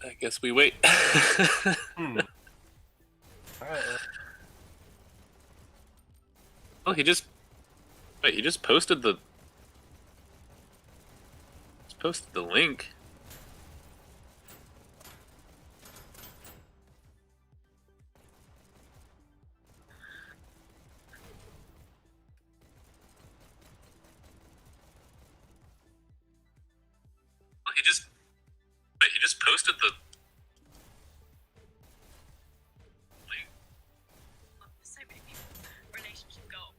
I guess we wait. Alright. Oh, he just posted the link. Oh, he just posted the link. So many people, relationship goal.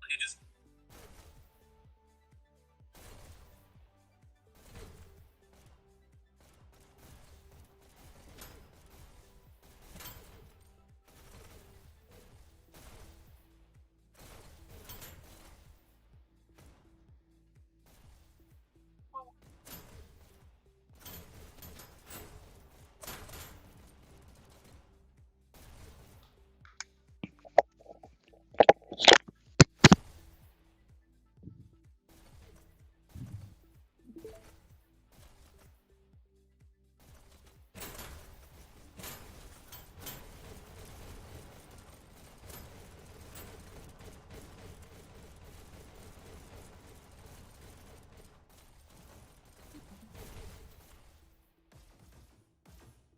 He just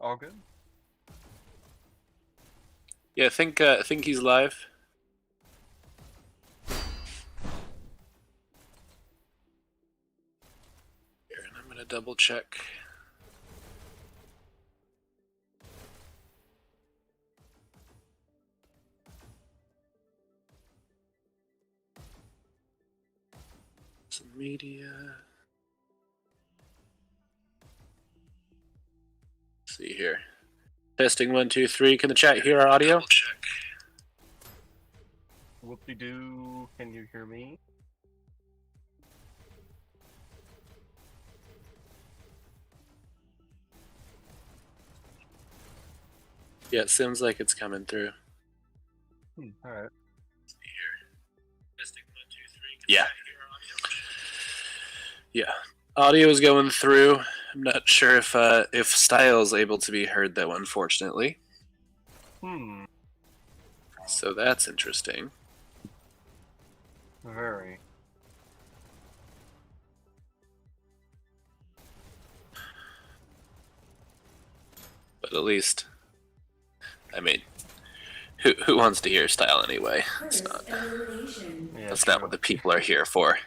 All good? Yeah, I think he's live. Here, and I'm gonna double check. Some media. Let's see here. Testing 1, 2, 3. Can the chat hear our audio? Double check. Whoop-de-doo. Can you hear me? Yeah, it seems like it's coming through. Alright. Testing 1, 2, 3. Yeah. Yeah. Audio is going through. I'm not sure if style is able to be heard though, unfortunately. So that's interesting. Very. But at least, I mean, who wants to hear style anyway? That's not what the people are here for.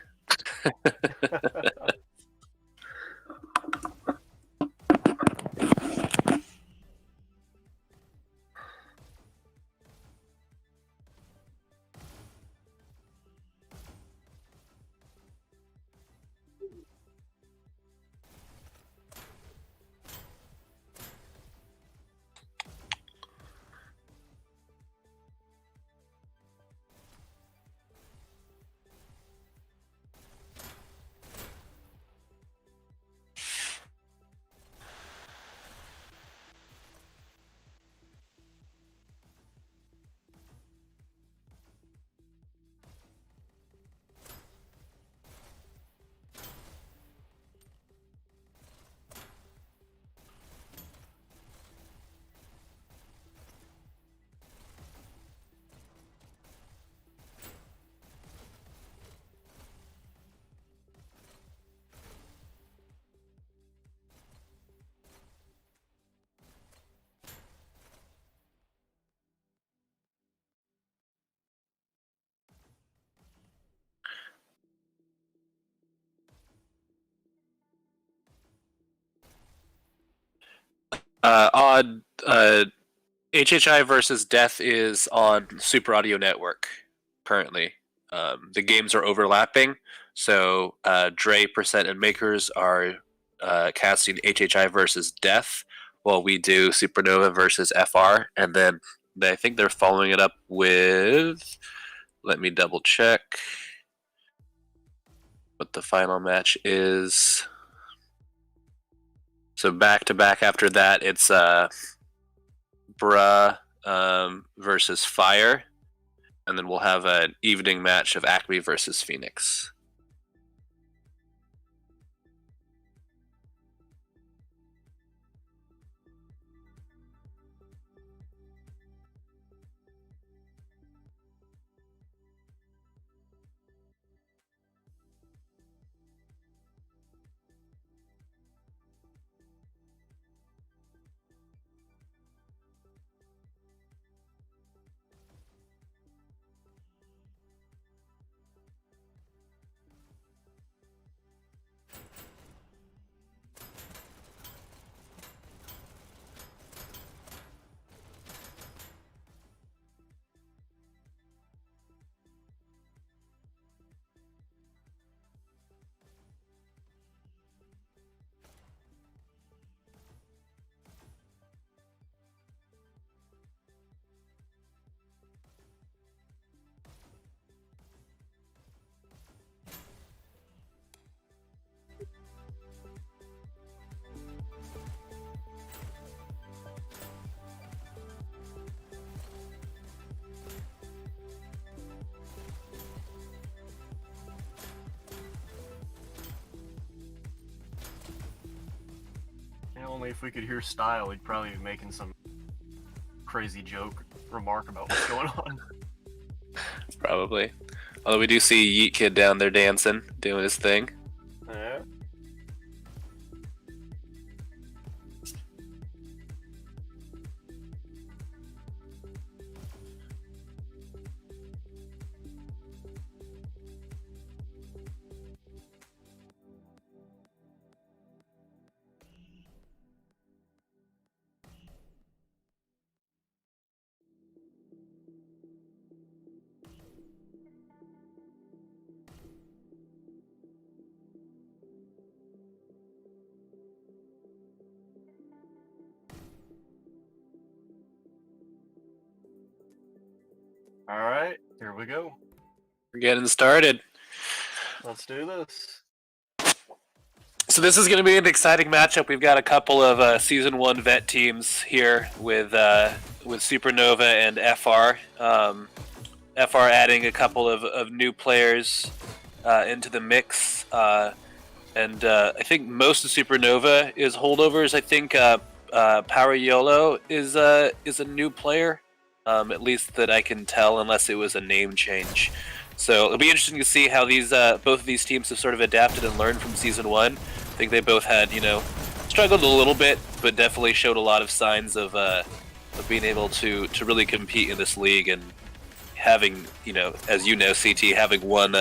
Odd. HHI versus Death is on Super Audio Network currently. The games are overlapping, so Dre, Percent, and Makers are casting HHI versus Death, while we do Supernova versus FR, and then I think they're following it up with. Let me double check what the final match is. So back to back after that, it's Bruh versus Fire. and then we'll have an evening match of Acme versus Phoenix. Only if we could hear Style, he'd probably be making some crazy joke remark about what's going on. Probably. Although we do see Yeet Kid down there dancing, doing his thing. Yeah. Alright, here we go. We're getting started. Let's do this. So this is going to be an exciting matchup. We've got a couple of Season 1 vet teams here with Supernova and FR. FR adding a couple of new players into the mix. And I think most of Supernova is holdovers. I think Power YOLO is a new player, at least that I can tell, unless it was a name change. So it'll be interesting to see how these both of these teams have sort of adapted and learned from Season 1. I think they both had, struggled a little bit, but definitely showed a lot of signs of being able to really compete in this league, and having, as you know, CT, having one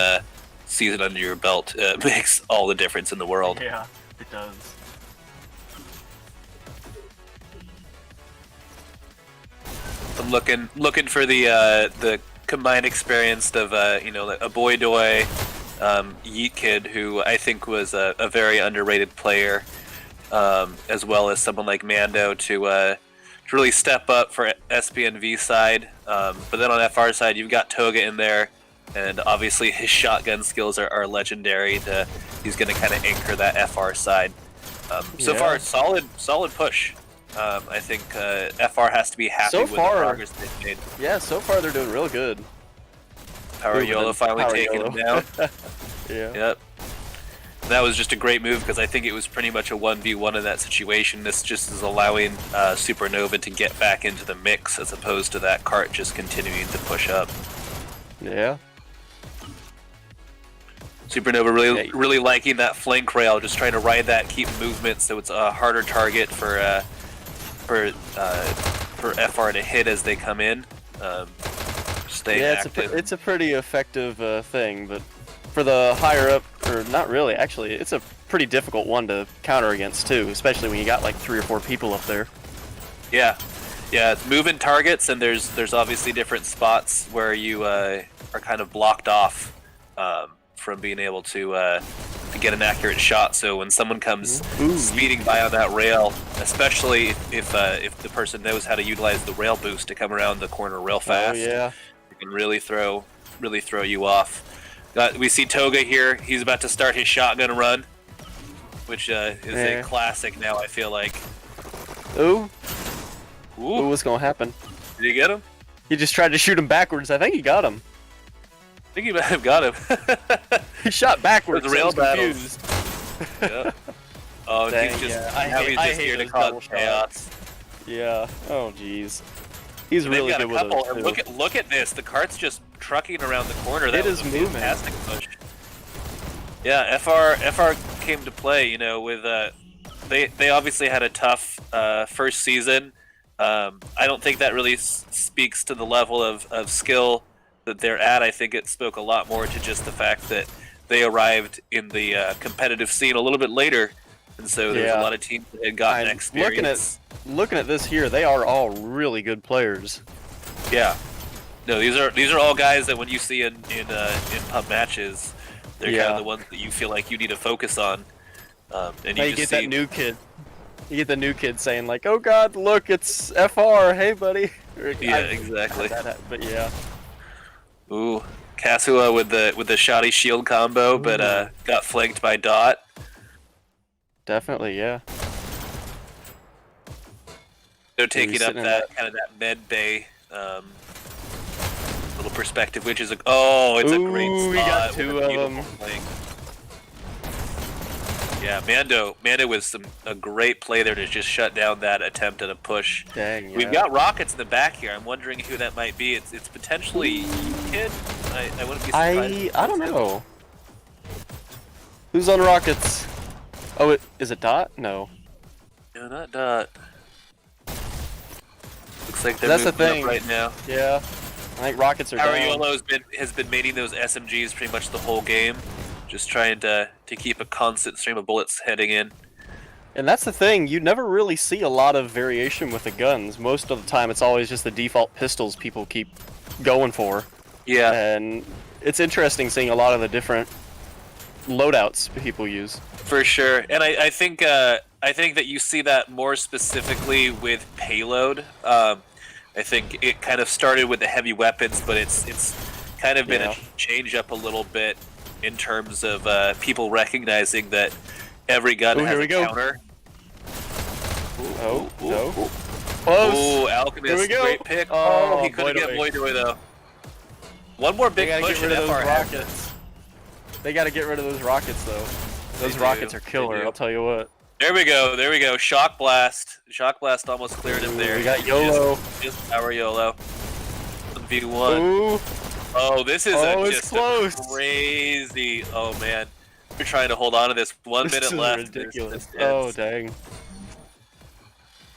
season under your belt makes all the difference in the world. Yeah, it does. I'm looking for the combined experience of a Boy Doy, Yeet Kid, who I think was a very underrated player, as well as someone like Mando to really step up for SPNV side. But then on FR side, you've got Toga in there, and obviously his shotgun skills are legendary. He's going to kind of anchor that FR side. So far, solid push. I think FR has to be happy with the progress they've made. Yeah, so far they're doing real good. Power YOLO finally taking him down. Yeah. Yep. That was just a great move, because I think it was pretty much a 1v1 in that situation. This just is allowing Supernova to get back into the mix, as opposed to that cart just continuing to push up. Yeah. Supernova really liking that flank rail, just trying to ride that, keep movement, so it's a harder target for FR to hit as they come in. Stay active. It's a pretty effective thing, but for the higher up, or not really, actually, it's a pretty difficult one to counter against too, especially when you got like 3 or 4 people up there. Yeah, it's moving targets, and there's obviously different spots where you are kind of blocked off from being able to get an accurate shot. So when someone comes speeding by on that rail, especially if the person knows how to utilize the rail boost to come around the corner real fast, it can really throw you off. We see Toga here. He's about to start his shotgun run, which is a classic now, I feel like. Ooh, what's gonna happen? Did you get him? He just tried to shoot him backwards. I think he got him. I think he might have got him. He shot backwards. Those rail I was battles. confused. Yeah. Oh, Dang, he's just, yeah. now he's I just hate here to those cause double chaos. Yeah. Oh, jeez. He's They've really got good a with couple. those, And too. look at this. The cart's just trucking around the corner. That It was is a moving. fantastic push. Yeah, FR came to play. You know, with they obviously had a tough first season. I don't think that really speaks to the level of skill that they're at. I think it spoke a lot more to just the fact that they arrived in the competitive scene a little bit later, and so there's a lot of teams that had gotten experience. Looking at this here, they are all really good players. Yeah, no, these are all guys that when you see in pub matches, they're kind of the ones that you feel like you need to focus on. And you get that new kid. You get the new kid saying like, "Oh God, look, it's FR. Hey, buddy." Yeah, exactly. But yeah. Ooh, Kasua with the shoddy shield combo, but got flanked by Dot. Definitely, yeah. They're taking up that kind of that med bay little perspective, which is it's a great spot. We got two of them. Yeah, Mando was a great play there to just shut down that attempt at a push. Dang, yeah. We've got rockets in the back here. I'm wondering who that might be. It's potentially Kid. I wouldn't be surprised. I don't know. Who's on rockets? Oh, is it Dot? No. No, not Dot. Looks like they're That's the moving thing up right now. Yeah. I think rockets are down. Ariolo has been maining those SMGs pretty much the whole game. Just trying to keep a constant stream of bullets heading in. And that's the thing, you never really see a lot of variation with the guns. Most of the time it's always just the default pistols people keep going for. Yeah. And it's interesting seeing a lot of the different loadouts people use. For sure. And I think that you see that more specifically with Payload. I think it kind of started with the heavy weapons, but it's kind of been a change up a little bit in terms of people recognizing that every gun has a counter. No. Close. Oh, Alchemist, Here we go. great pick. Oh, he couldn't get Voidaway though. One more big push and in FR rockets. They gotta get rid of those rockets though. Those rockets are killer, I'll tell you what. There we go. Shock Blast. Shock Blast almost cleared him there. We got YOLO. Just power YOLO. 1v1. Ooh. Oh, this is just close. Crazy. Oh man, we're trying to hold on to this. 1 minute left. Ridiculous. Oh dang.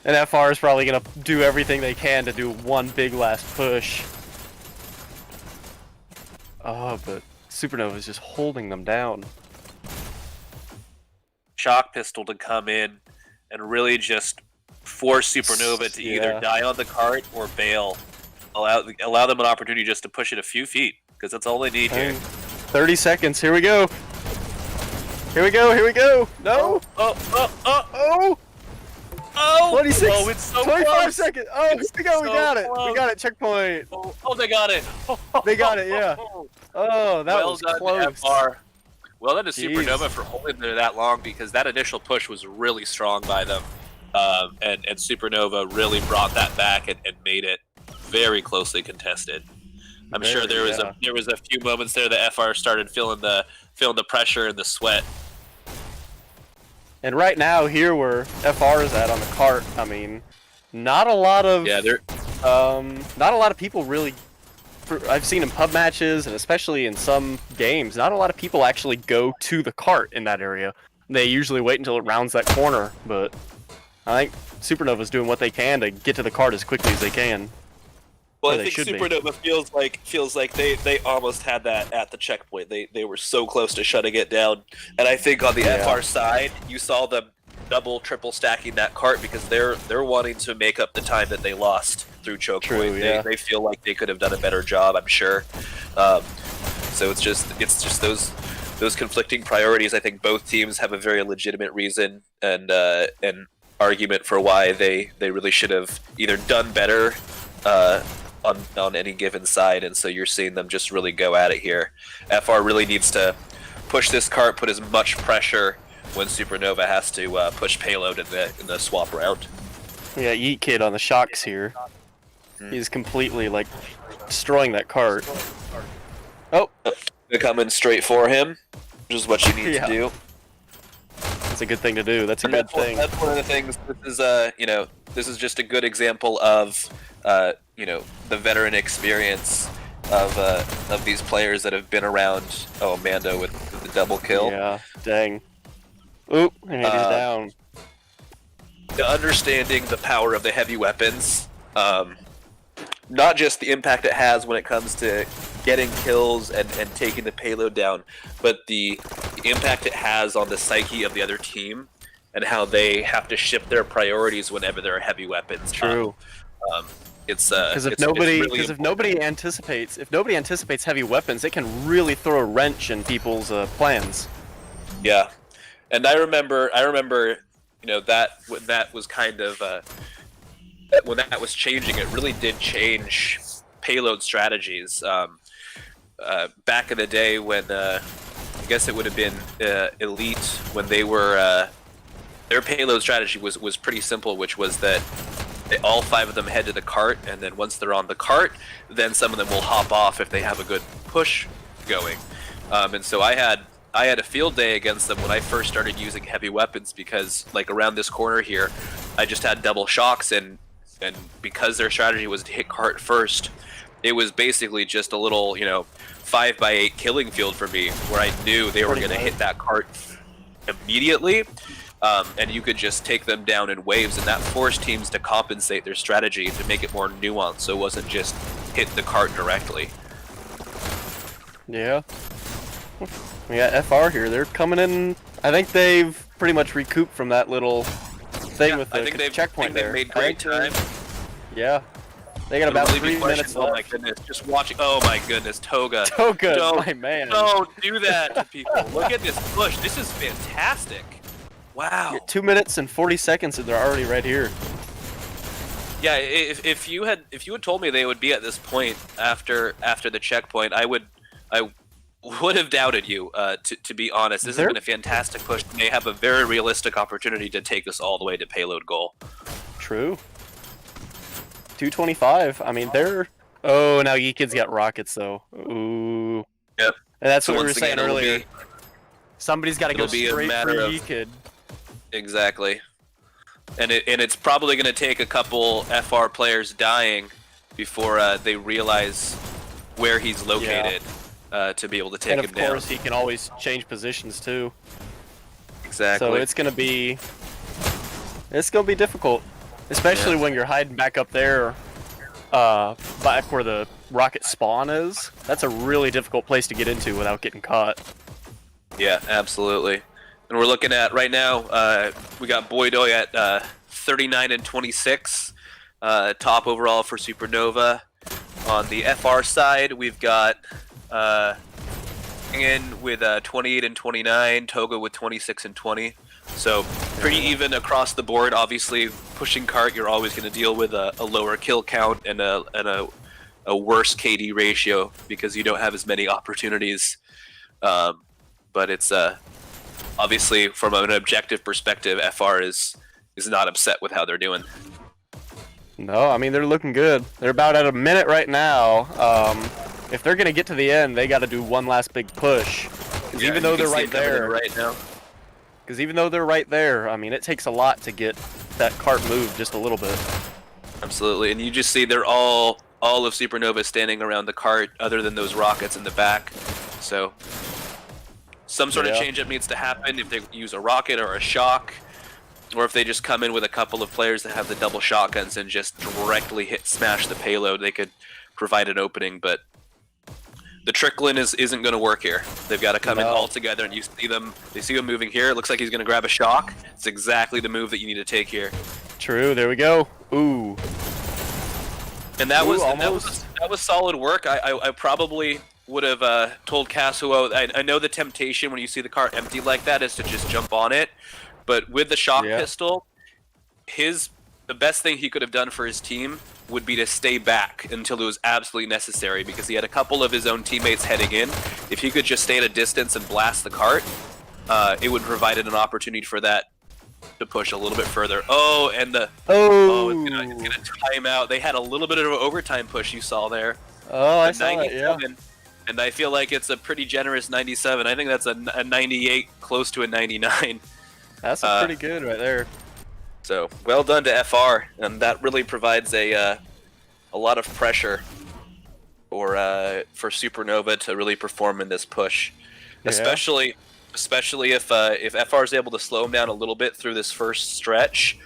And FR is probably gonna do everything they can to do one big last push. Oh, but Supernova is just holding them down. Shock Pistol to come in and really just force Supernova to either die on the cart or bail. Allow them an opportunity just to push it a few feet, because that's all they need here. 30 seconds, here we go! Here we go! No! Oh! 26! Oh, it's so 25 close. seconds! Oh, we got it! We got it, checkpoint! Oh, they got it! They got it, yeah. Oh, that was done, close. FR. Well done to Supernova for holding there that long, because that initial push was really strong by them. And Supernova really brought that back and made it very closely contested. I'm sure there was a few moments there that FR started feeling the pressure and the sweat. And right now, here where FR is at on the cart, I mean, not a lot of not a lot of people really. I've seen in pub matches and especially in some games, not a lot of people actually go to the cart in that area. They usually wait until it rounds that corner, but I think Supernova's doing what they can to get to the cart as quickly as they can. Well, I think Supernova feels like they almost had that at the checkpoint. They were so close to shutting it down. And I think on the FR side, you saw them double, triple stacking that cart because they're wanting to make up the time that they lost through choke point. They feel like they could have done a better job, I'm sure. So it's just those conflicting priorities. I think both teams have a very legitimate reason and argument for why they really should have either done better on any given side, and so you're seeing them just really go at it here. FR really needs to push this cart, put as much pressure when Supernova has to push Payload in the swap route. Yeah, Yeet Kid on the shocks here. He's completely like destroying that cart. Oh, They're coming straight for him, which is what you need to do. That's a good thing to do. That's a good thing. That's one of the things. This is this is just a good example of the veteran experience of these players that have been around. Oh, Mando with the double kill. Yeah, dang. Oop, and he's down. Understanding the power of the heavy weapons, not just the impact it has when it comes to getting kills and taking the payload down, but the impact it has on the psyche of the other team and how they have to shift their priorities whenever there are heavy weapons. True. Because if nobody anticipates heavy weapons, it can really throw a wrench in people's plans. Yeah, and I remember that when that was kind of when that was changing, it really did change payload strategies. Back in the day when I guess it would have been Elite, when they were their payload strategy was pretty simple, which was that all 5 of them head to the cart, and then once they're on the cart, then some of them will hop off if they have a good push going. And so I had a field day against them when I first started using heavy weapons, because like around this corner here, I just had double shocks, and because their strategy was to hit cart first, it was basically just a little 5x8 killing field for me, where I knew they were going to hit that cart immediately. And you could just take them down in waves, and that forced teams to compensate their strategy to make it more nuanced, so it wasn't just hit the cart directly. Yeah. We got FR here. They're coming in. I think they've pretty much recouped from that little thing with the checkpoint there. They've made great time. Yeah. They got about 3 minutes left. Oh my goodness, just watching. Oh my goodness, Toga. Toga, my man. Don't do that to people. Look at this push. This is fantastic. Wow. Yeah, 2 minutes and 40 seconds, and they're already right here. Yeah, if you had told me they would be at this point after the checkpoint, I would have doubted you. To be honest, this has been a fantastic push. They have a very realistic opportunity to take us all the way to payload goal. True. 225. I mean, they're. Oh, now Yeekid's got rockets though. Ooh. Yep. And that's what we were saying earlier. Somebody's got to go straight for Yeekid. Exactly. And it's probably going to take a couple FR players dying before they realize where he's located to be able to take him down. And of course, he can always change positions too. Exactly. So it's going to be difficult, especially when you're hiding back up there, back where the rocket spawn is. That's a really difficult place to get into without getting caught. Yeah, absolutely. And we're looking at right now, we got Boydoy at 39 and 26, top overall for Supernova. On the FR side, we've got in with 28 and 29, Toga with 26 and 20. So pretty even across the board. Obviously, pushing cart, you're always going to deal with a lower kill count and a worse KD ratio because you don't have as many opportunities. But it's obviously, from an objective perspective, FR is not upset with how they're doing. No, I mean, they're looking good. They're about at a minute right now. If they're going to get to the end, they got to do one last big push. Because even though they're right there, I mean, it takes a lot to get that cart moved just a little bit. Absolutely, and you just see they're all of Supernova standing around the cart, other than those rockets in the back. So some sort of change-up needs to happen if they use a rocket or a shock, or if they just come in with a couple of players that have the double shotguns and just directly smash the payload. They could provide an opening, but the trickling isn't going to work here. They've got to come in all together, and you see them. They see him moving here. It looks like he's going to grab a shock. It's exactly the move that you need to take here. True. There we go. Ooh. And that was solid work. I probably would have told Casuo. I know the temptation when you see the car empty like that is to just jump on it, but with the shock pistol, the best thing he could have done for his team would be to stay back until it was absolutely necessary, because he had a couple of his own teammates heading in. If he could just stay at a distance and blast the cart, it would provide an opportunity for that to push a little bit further. Oh, and the it's gonna time out. They had a little bit of an overtime push you saw there. Oh, I saw that, yeah. And I feel like it's a pretty generous 97. I think that's a 98, close to a 99. That's pretty good right there. So well done to FR, and that really provides a lot of pressure for Supernova to really perform in this push, especially if FR is able to slow him down a little bit through this first stretch,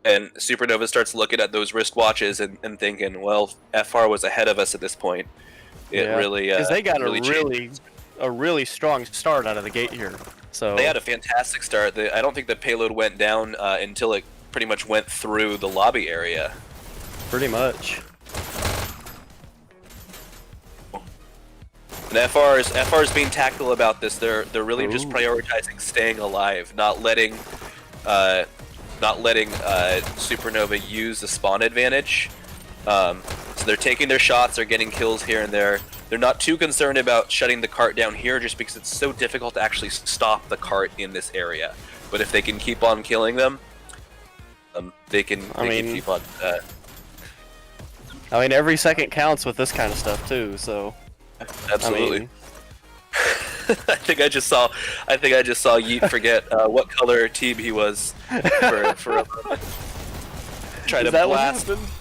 and Supernova starts looking at those wristwatches and thinking, well, FR was ahead of us at this point. It really because they got really a really strong start out of the gate here. So they had a fantastic start. I don't think the payload went down until it pretty much went through the lobby area. Pretty much. And FR's being tactical about this. They're really just prioritizing staying alive, not letting Supernova use the spawn advantage. So they're taking their shots, they're getting kills here and there. They're not too concerned about shutting the cart down here just because it's so difficult to actually stop the cart in this area. But if they can keep on killing them, they can keep on. I mean, every second counts with this kind of stuff too. So absolutely. I mean, I think I just saw Yeet forget what color team he was for a moment.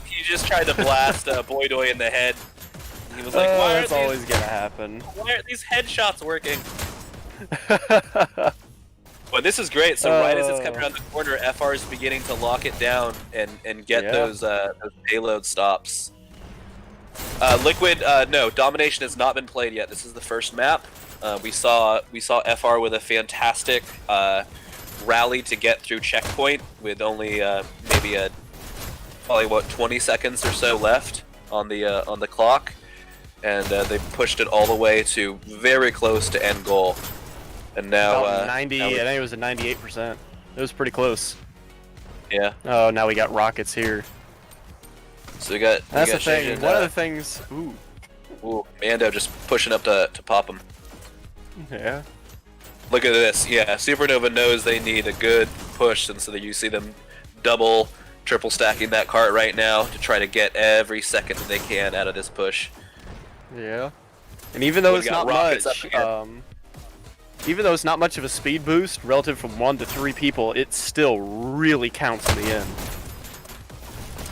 He just tried to blast Boydoy in the head. He was like, "Why that's always gonna happen? Why are these headshots working?" But this is great. So right as it's coming around the corner, FR is beginning to lock it down and get those payload stops. Liquid, no, Domination has not been played yet. This is the first map. We saw FR with a fantastic rally to get through checkpoint with only probably 20 seconds or so left on the clock, and they pushed it all the way to very close to end goal. And now about 90. I think it was a 98%. It was pretty close. Yeah. Oh, now we got rockets here. So that's the thing. One of the things. Ooh, Mando just pushing up to pop him. Yeah. Look at this. Yeah, Supernova knows they need a good push, and so that you see them double, triple stacking that cart right now to try to get every second that they can out of this push. Yeah. And even though it's not much of a speed boost relative from 1 to 3 people, it still really counts in the end.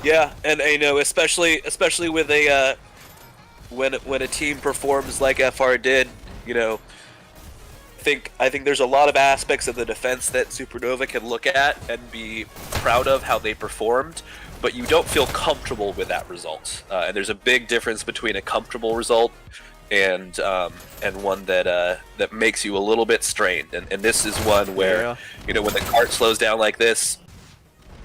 Yeah, and you know, especially with a when a team performs like FR did, you know, I think there's a lot of aspects of the defense that Supernova can look at and be proud of how they performed, but you don't feel comfortable with that result. And there's a big difference between a comfortable result and one that makes you a little bit strained. And this is one where you know, when the cart slows down like this,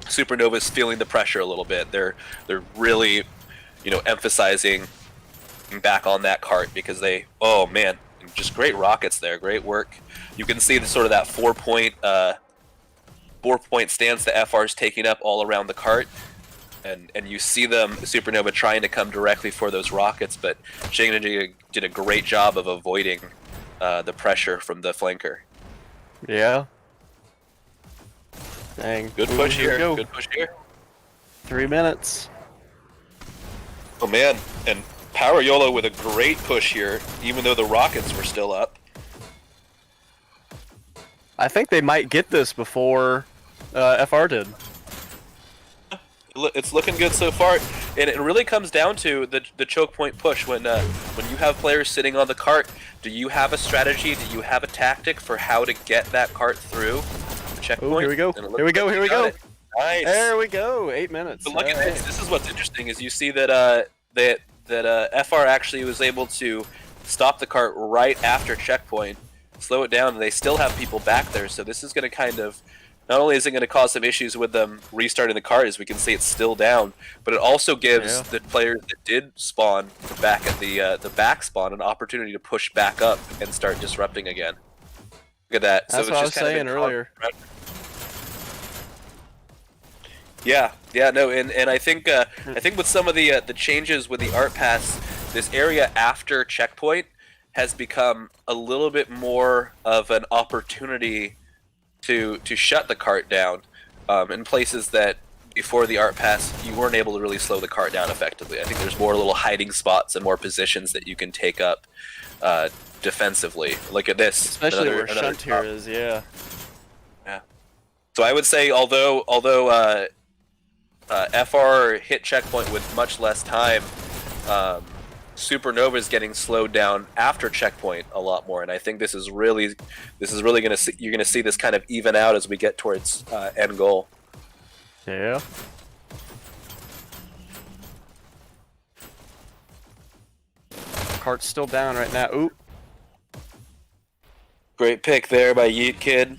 Supernova's feeling the pressure a little bit. They're really, you know, emphasizing back on that cart because oh man, just great rockets there, great work. You can see the sort of that 4-point stance that FR's taking up all around the cart, and you see them, Supernova, trying to come directly for those rockets, but Shane did a great job of avoiding the pressure from the flanker. Yeah. Dang. Good push here. Good push here. 3 minutes. Oh man, and Power YOLO with a great push here, even though the rockets were still up. I think they might get this before FR did. It's looking good so far, and it really comes down to the choke point push. When you have players sitting on the cart, do you have a strategy? Do you have a tactic for how to get that cart through the checkpoint? Ooh, here we go. Here we go. Here we go. Nice. There we go. 8 minutes. But look at this. This is what's interesting is you see that FR actually was able to stop the cart right after checkpoint, slow it down, and they still have people back there. So this is going to kind of, not only is it going to cause some issues with them restarting the cart, as we can see it's still down, but it also gives the players that did spawn back at the back spawn an opportunity to push back up and start disrupting again. Look at that. That's what I was saying earlier. Yeah, no, and I think with some of the changes with the art pass, this area after checkpoint has become a little bit more of an opportunity to shut the cart down in places that before the art pass you weren't able to really slow the cart down effectively. I think there's more little hiding spots and more positions that you can take up defensively. Look at this, especially where Shunt here is. Yeah. So I would say although FR hit checkpoint with much less time, Supernova is getting slowed down after checkpoint a lot more, and I think this is really going to see, you're going to see this kind of even out as we get towards end goal. Yeah. Cart's still down right now. Ooh. Great pick there by Yeet Kid.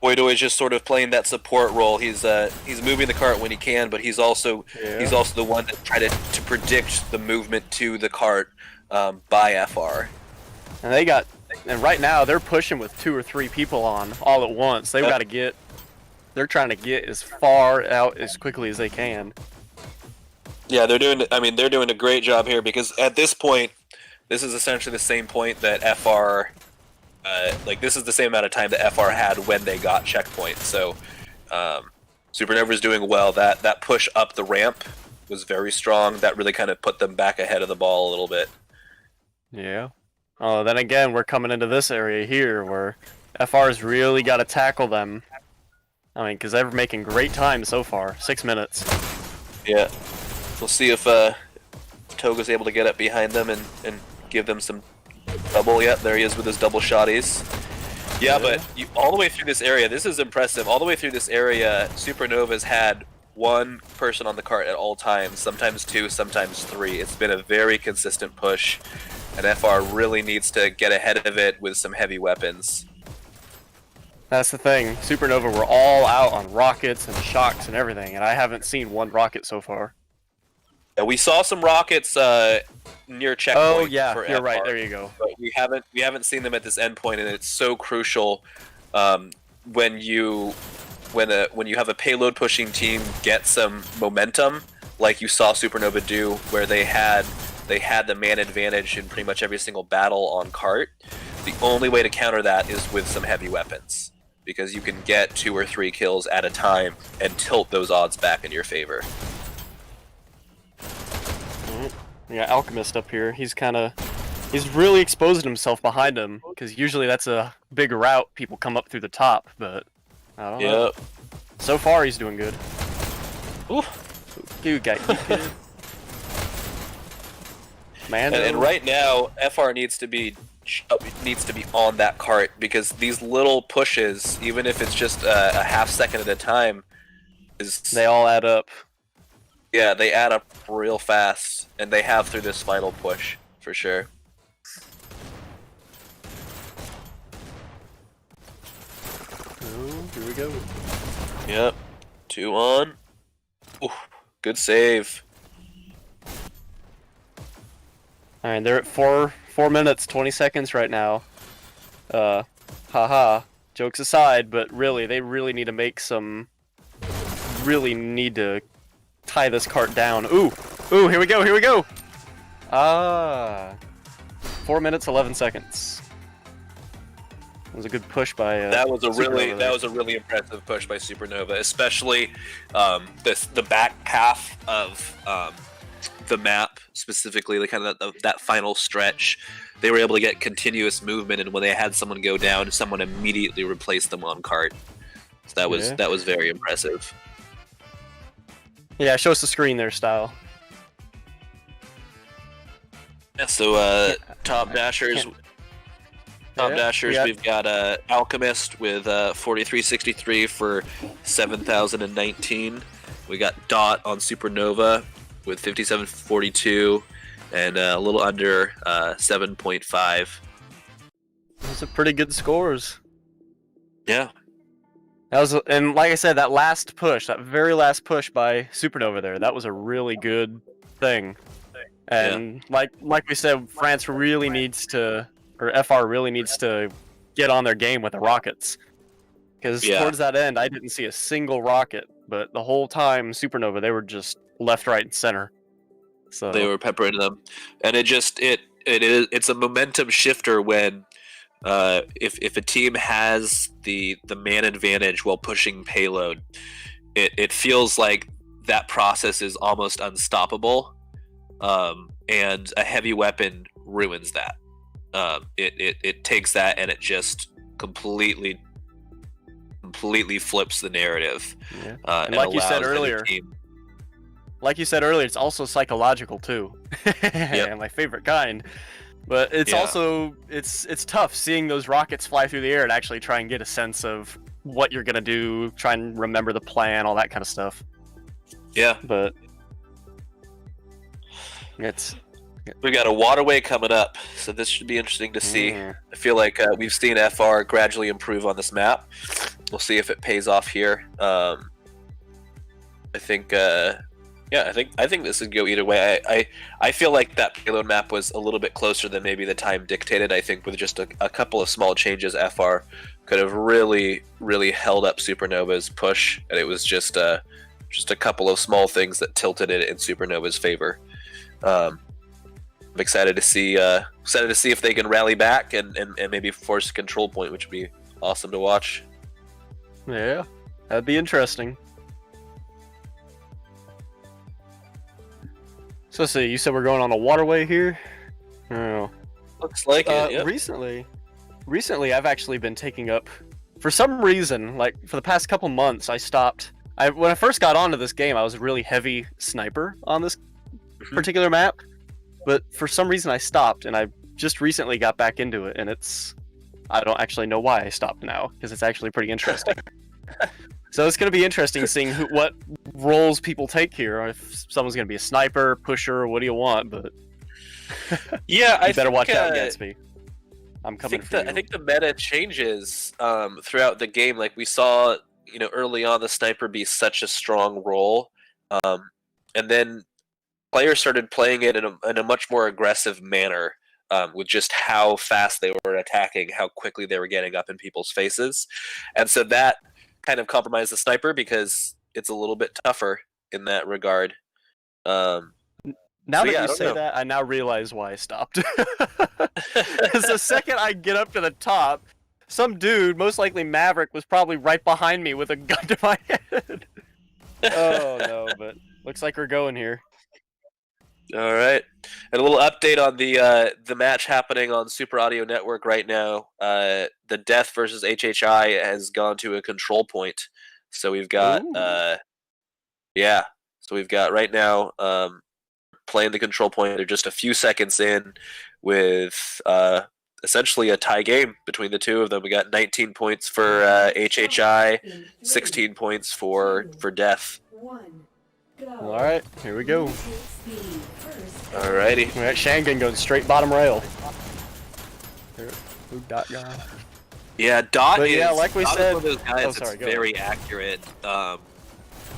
Boydo is just sort of playing that support role. He's moving the cart when he can, but he's also the one to try to predict the movement to the cart by FR. And right now they're pushing with 2 or 3 people on all at once. They've got to get. They're trying to get as far out as quickly as they can. Yeah, they're doing a great job here because at this point, this is essentially the same point that FR. This is the same amount of time that FR had when they got checkpoint. So, Supernova's doing well. That push up the ramp was very strong. That really kind of put them back ahead of the ball a little bit. Yeah. Oh, then again, we're coming into this area here where FR's really got to tackle them. I mean, because they're making great time so far. 6 minutes. Yeah. We'll see if Toga's able to get up behind them and give them some double. Yeah, there he is with his double shotties. Yeah, but all the way through this area, this is impressive. All the way through this area, Supernova's had 1 person on the cart at all times, sometimes 2, sometimes 3. It's been a very consistent push, and FR really needs to get ahead of it with some heavy weapons. That's the thing. Supernova were all out on rockets and shocks and everything, and I haven't seen 1 rocket so far. Yeah, we saw some rockets near checkpoint. Oh yeah, for you're FR, right. There you go. But we haven't seen them at this endpoint, and it's so crucial when you have a payload pushing team get some momentum, like you saw Supernova do, where they had the man advantage in pretty much every single battle on cart. The only way to counter that is with some heavy weapons, because you can get 2 or 3 kills at a time and tilt those odds back in your favor. Yeah, Alchemist up here. He's really exposing himself behind him, because usually that's a big route. People come up through the top, but I don't know. So far, he's doing good. Ooh. Dude, got you. Man, and right now, FR needs to be on that cart, because these little pushes, even if it's just a half second at a time, they all add up. Yeah, they add up real fast, and they have through this final push, for sure. Oh, here we go. Yep. 2 on. Ooh, good save. Alright, they're at 4 minutes, 20 seconds right now. Haha. Jokes aside, but really, they really need to make some... Really need to tie this cart down. Ooh! Ooh, here we go, here we go! 4 minutes, 11 seconds. That was a good push by that was a really impressive push by Supernova, especially the back half of the map, specifically the kind of that final stretch. They were able to get continuous movement, and when they had someone go down, someone immediately replaced them on cart. So that was very impressive. Yeah, show us the screen there, Style. Yeah, so top dashers. We've got Alchemist with 4363 for 7,019. We got Dot on Supernova with 5742 and a little under 7.5. Those are pretty good scores. Yeah. That was, and like I said, that last push, that very last push by Supernova there, that was a really good thing. And like we said, France really needs to, or FR really needs to get on their game with the rockets. Because towards that end, I didn't see a single rocket, but the whole time Supernova, they were just left, right, and center. So they were peppering them, and it's a momentum shifter when if a team has the man advantage while pushing payload, it feels like that process is almost unstoppable, and a heavy weapon ruins that. It takes that and it just completely flips the narrative. Yeah. And like you said allows any earlier, team- it's also psychological too. My favorite kind. But it's also it's tough seeing those rockets fly through the air and actually try and get a sense of what you're gonna do, try and remember the plan, all that kind of stuff. Yeah. But we got a waterway coming up, so this should be interesting to see. I feel like we've seen FR gradually improve on this map. We'll see if it pays off here. I think this would go either way. I feel like that payload map was a little bit closer than maybe the time dictated. I think with just a couple of small changes, FR could have really held up Supernova's push, and it was just a couple of small things that tilted it in Supernova's favor. I'm excited to see if they can rally back and maybe force a control point, which would be awesome to watch. Yeah, that'd be interesting. So let's see, you said we're going on a waterway here? Oh. Looks like it, yep. Recently I've actually been taking up, for some reason, like for the past couple months, I stopped. When I first got onto this game, I was a really heavy sniper on this particular map, but for some reason I stopped, and I just recently got back into it, and I don't actually know why I stopped now, because it's actually pretty interesting. So it's going to be interesting seeing what roles people take here. If someone's going to be a sniper, pusher, what do you want? But yeah, you better watch out, Gatsby. I'm coming for you. I think the meta changes throughout the game. Like we saw, early on, the sniper be such a strong role, and then players started playing it in a much more aggressive manner, with just how fast they were attacking, how quickly they were getting up in people's faces, and so that kind of compromised the sniper because it's a little bit tougher in that regard. Now that you say that, I now realize why I stopped. Because the second I get up to the top, some dude, most likely Maverick, was probably right behind me with a gun to my head. Oh no, but looks like we're going here. All right, and a little update on the match happening on Super Audio Network right now. The Death versus HHI has gone to a control point, so we've got so we've got right now playing the control point. They're just a few seconds in with essentially a tie game between the two of them. We got 19 points for HHI, 16 points for Death. Alright, here we go. Alrighty. We got Shangan going straight bottom rail. Yeah, Dot but is, yeah, like we said, one of those guys that's go very accurate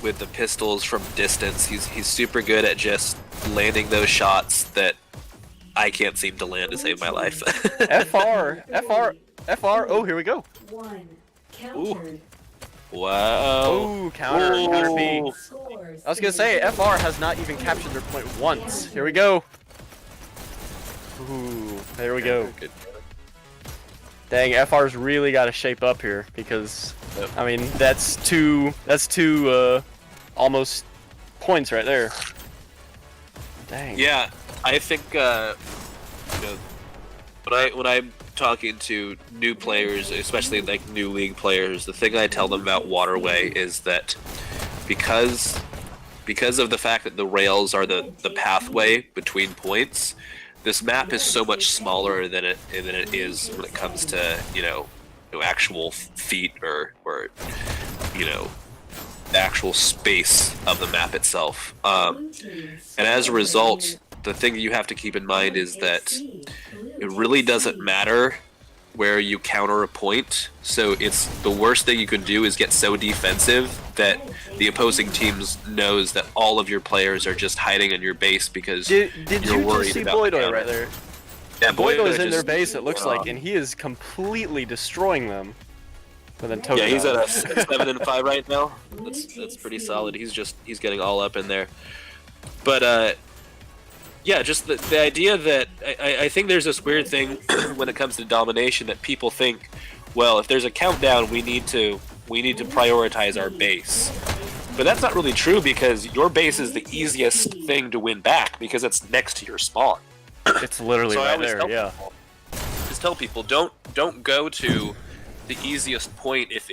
with the pistols from distance. He's super good at just landing those shots that I can't seem to land to save my life. FR, oh, here we go. Ooh. Wow. Ooh, counter B. I was gonna say, FR has not even captured their point once. Here we go. Ooh, there we go. Dang, FR's really got to shape up here because, I mean, that's two almost points right there. Dang. Yeah, I think when I'm talking to new players, especially like new league players, the thing I tell them about Waterway is that because of the fact that the rails are the pathway between points, this map is so much smaller than it is when it comes to actual feet or the actual space of the map itself. And as a result, the thing that you have to keep in mind is that it really doesn't matter where you counter a point. So it's the worst thing you can do is get so defensive that the opposing teams knows that all of your players are just hiding in your base because did you're you worried just see about Boydoy right there? Yeah, Boydoy's in their base, it looks like, and he is completely destroying them. But then yeah, he's at a 7-5 right now. That's pretty solid. He's getting all up in there. But Yeah, just the idea that I think there's this weird thing when it comes to domination that people think, well, if there's a countdown, we need to prioritize our base. But that's not really true because your base is the easiest thing to win back because it's next to your spawn. It's literally So right there. Yeah. Just tell people don't go to the easiest point if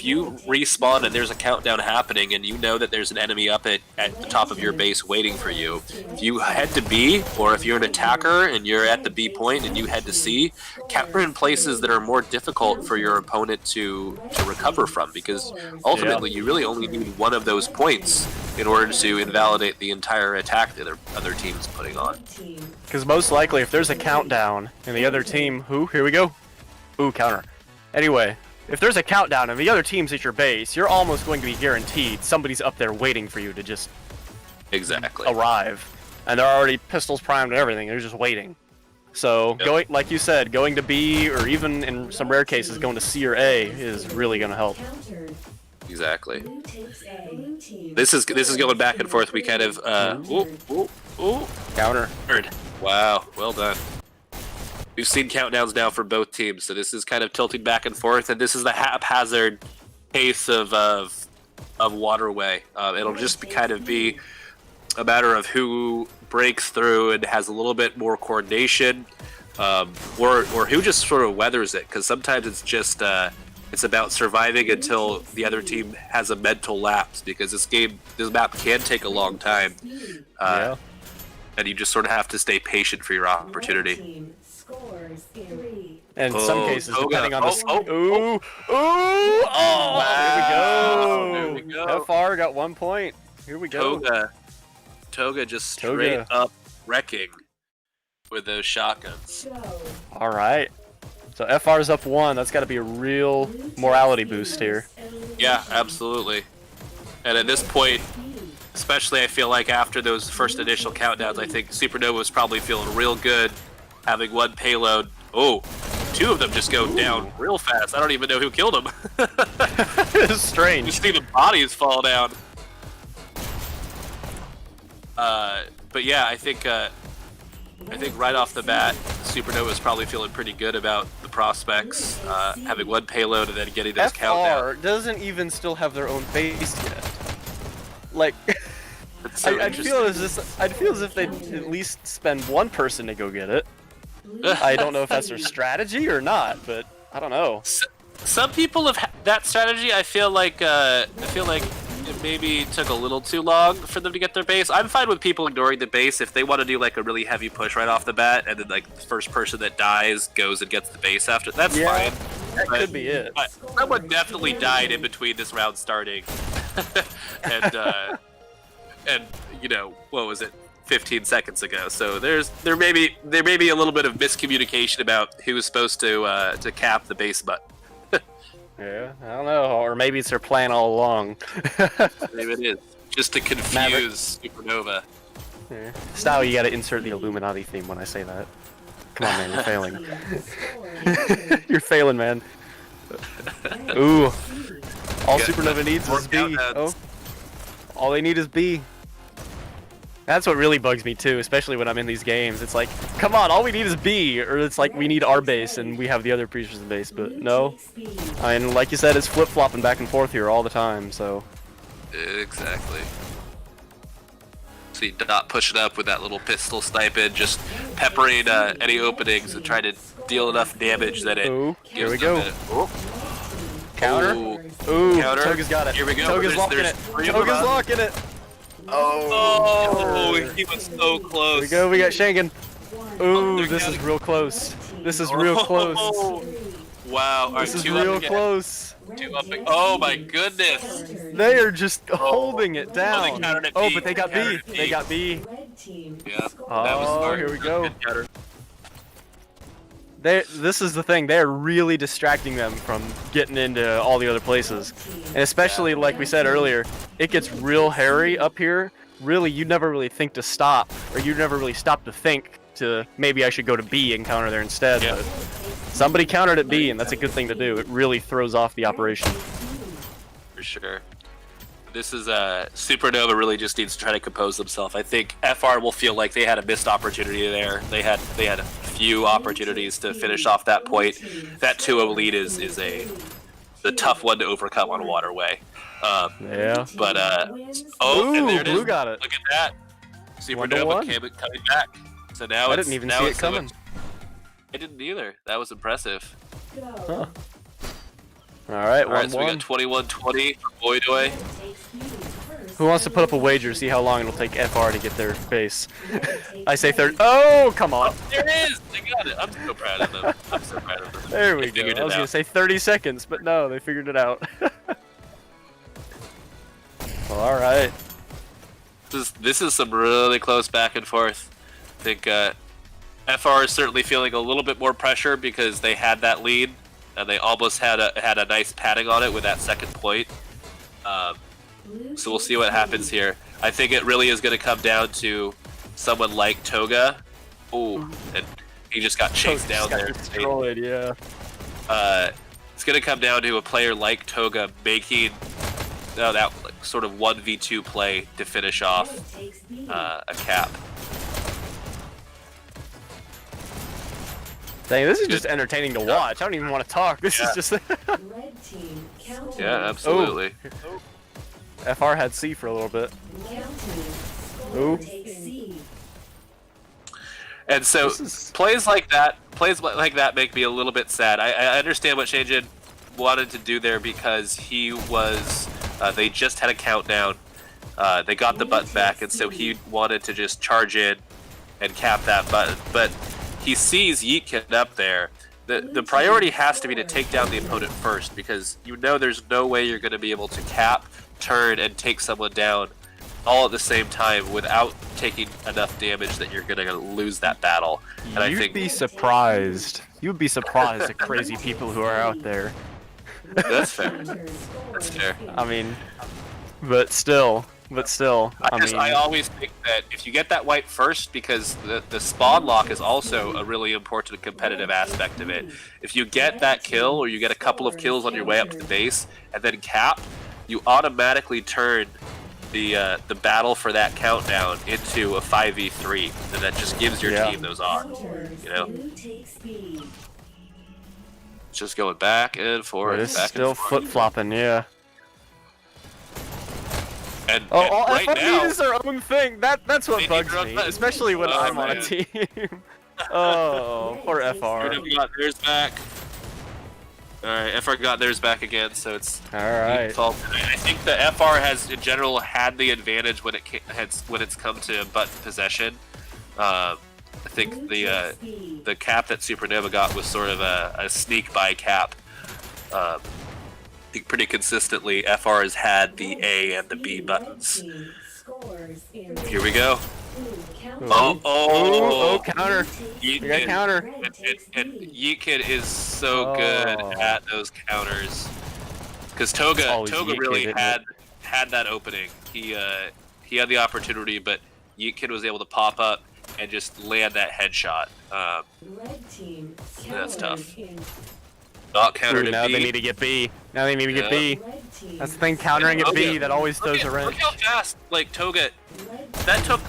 you respawn and there's a countdown happening and you know that there's an enemy up at the top of your base waiting for you. If you head to B, or if you're an attacker and you're at the B point and you head to C, counter in places that are more difficult for your opponent to recover from, because ultimately you really only need one of those points in order to invalidate the entire attack that other team's putting on. Because most likely, if there's a countdown and the other team, here we go. Ooh, counter. Anyway, if there's a countdown and the other team's at your base, you're almost going to be guaranteed somebody's up there waiting for you to just arrive. And they're already pistols primed and everything. They're just waiting. So going, like you said, going to B, or even in some rare cases going to C or A is really going to help. Exactly. This is going back and forth. We kind of Counter. Wow, well done. We've seen countdowns now for both teams, so this is kind of tilting back and forth, and this is the haphazard pace of Waterway. It'll just be a matter of who breaks through and has a little bit more coordination, or who just sort of weathers it, because sometimes it's just it's about surviving until the other team has a mental lapse, because this map can take a long time, and you just sort of have to stay patient for your opportunity. And in some cases, depending on the Here we go. FR got 1 point. Here we go. Toga just straight up wrecking with those shotguns. All right. So FR's up 1. That's got to be a real morality boost here. Yeah, absolutely. And at this point, especially I feel like after those first initial countdowns, I think Supernova was probably feeling real good, having one payload. Oh, 2 of them just go down real fast. I don't even know who killed them. It's strange. You see the bodies fall down. But yeah, I think right off the bat, Supernova is probably feeling pretty good about the prospects, having one payload and then getting those countdowns. FR doesn't even still have their own base yet. Like, So I'd feel as if they'd at least spend one person to go get it. I don't know if that's their strategy or not, but I don't know. Some people have that strategy. I feel like it maybe took a little too long for them to get their base. I'm fine with people ignoring the base if they want to do like a really heavy push right off the bat, and then like the first person that dies goes and gets the base after. That's fine. That could be it. But someone definitely died in between this round starting, and you know, what was it? 15 seconds ago. So there may be a little bit of miscommunication about who was supposed to cap the base button. Yeah, I don't know, or maybe it's their plan all along. Maybe it is just to confuse Supernova. Yeah. Style, you gotta insert the Illuminati theme when I say that. Come on, man, you're failing. You're failing, man. Ooh, all Supernova needs is B. Oh, all they need is B. That's what really bugs me too, especially when I'm in these games. It's like, come on, all we need is B, or it's like we need our base and we have the other creatures in base, but no. I mean, like you said, it's flip-flopping back and forth here all the time, so. Exactly. See Dot pushing up with that little pistol stipend, just peppering any openings and trying to deal enough damage that it here we go. Counter. Ooh, counter. Toga's got it. Here we go. Toga's locking it. Toga's locking it. Oh, he was so close. Here we go, we got Shangan. Ooh, this is real close. This is real close. Wow, this is real close. 2 up. Oh my goodness. They are just holding it down. Oh, but they got B. They got B. Yeah. Oh, here we go. This is the thing, they're really distracting them from getting into all the other places. And especially, like we said earlier, it gets real hairy up here. Really, you never really think to stop, or you never really stop to think to, maybe I should go to B and counter there instead. Yeah. But somebody countered at B, and that's a good thing to do. It really throws off the operation. For sure. this is Supernova really just needs to try to compose themselves. I think FR will feel like they had a missed opportunity there. They had a few opportunities to finish off that point. That 2-0 lead is the tough one to overcome on Waterway. Yeah. But Ooh, and there it Blue is. got it. Look at that. Supernova coming back. So now I didn't even see it coming. I didn't either. That was impressive. Huh. All right, All right, so we got 21-20 for Voidway. Who wants to put up a wager, see how long it'll take FR to get their base? I say 30. Oh, come on. There it is! They got it. I'm so proud of them. I'm so proud of them. There we go. I was going to say 30 seconds, but no, they figured it out. Well, all right. This is some really close back and forth. I think FR is certainly feeling a little bit more pressure because they had that lead, and they almost had a nice padding on it with that second point. So we'll see what happens here. I think it really is going to come down to someone like Toga. Ooh, and he just got chased down there. Destroyed, yeah. It's going to come down to a player like Toga making that sort of 1v2 play to finish off a cap. Dang, this is just entertaining to watch. I don't even want to talk. This is just... Yeah, absolutely. Ooh. FR had C for a little bit. Ooh. And so plays like that make me a little bit sad. I understand what Shanjin wanted to do there because he was they just had a countdown. They got the button back, and so he wanted to just charge in and cap that button. But he sees Yeetkin up there. The priority has to be to take down the opponent first, because you know there's no way you're going to be able to cap, turn, and take someone down all at the same time without taking enough damage that you're going to lose that battle. And You'd be surprised. You'd be surprised at crazy people who are out there. That's fair. That's fair. I mean, but still. I always think that if you get that wipe first, because the spawn lock is also a really important competitive aspect of it. If you get that kill, or you get a couple of kills on your way up to the base, and then cap, you automatically turn the battle for that countdown into a 5v3, and that just gives your team those odds. You know, just going back and forth. It's still flip flopping, yeah. And all right FR now, is their own thing. That's what bugs me, especially when I'm on a team. Oh, poor FR. Got theirs back. All right, FR got theirs back again, so it's all right. I think the FR has, in general, had the advantage when it's come to button possession. I think the cap that Supernova got was sort of a sneak by cap. I think pretty consistently FR has had the A and the B buttons. Here we go. Oh, counter. You got counter. And Yeetkin is so good at those counters. Because Toga really had that opening. He had the opportunity, but Yeetkin was able to pop up and just land that headshot. That's tough. Not countered. Now they need to get B. Now they need to get B. That's the thing, countering at B that always throws a wrench. Look how fast, like Toga. That took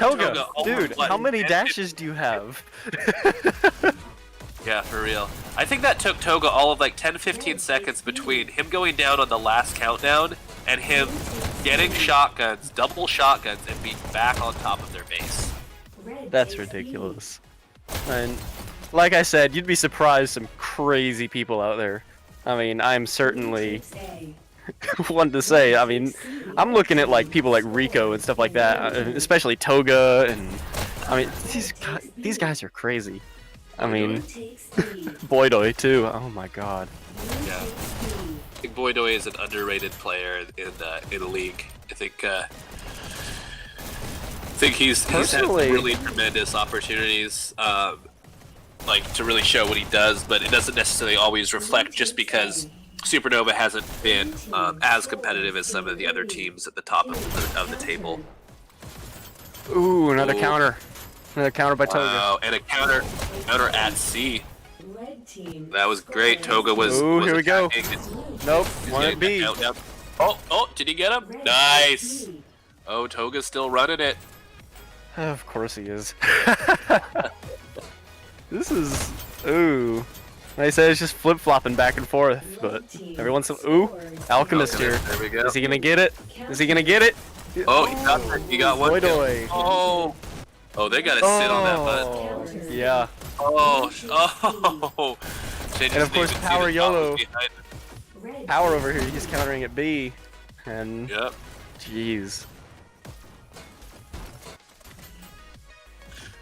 Toga. Dude, how many dashes do you have? Yeah, for real. I think that took Toga all of like 10-15 seconds between him going down on the last countdown and him getting shotguns, double shotguns, and being back on top of their base. That's ridiculous. And like I said, you'd be surprised some crazy people out there. I mean, I'm certainly one to say. I mean, I'm looking at like people like Rico and stuff like that, especially Toga, and I mean, these guys are crazy. I mean, Boydoy too. Oh my god. Yeah, I think Boydoy is an underrated player in the league. I think he's had really tremendous opportunities. Like to really show what he does, but it doesn't necessarily always reflect just because Supernova hasn't been as competitive as some of the other teams at the top of the table. Ooh, another counter. Another counter by Toga. Wow, and a counter at C. That was great. Toga was. Ooh, was here we go. attacking. Nope, one at B. Oh, did he get him? Nice. Oh, Toga's still running it. Of course he is. This is... Ooh. Like I said, it's just flip-flopping back and forth, but every once in a... Ooh, Alchemist here. There we go. Is he gonna get it? Is he gonna get it? Oh, he got one. Doy. Oh, they gotta sit on that button. Yeah. Oh. And of course, Power YOLO. Power over here, he's countering at B. And... Yep. Jeez.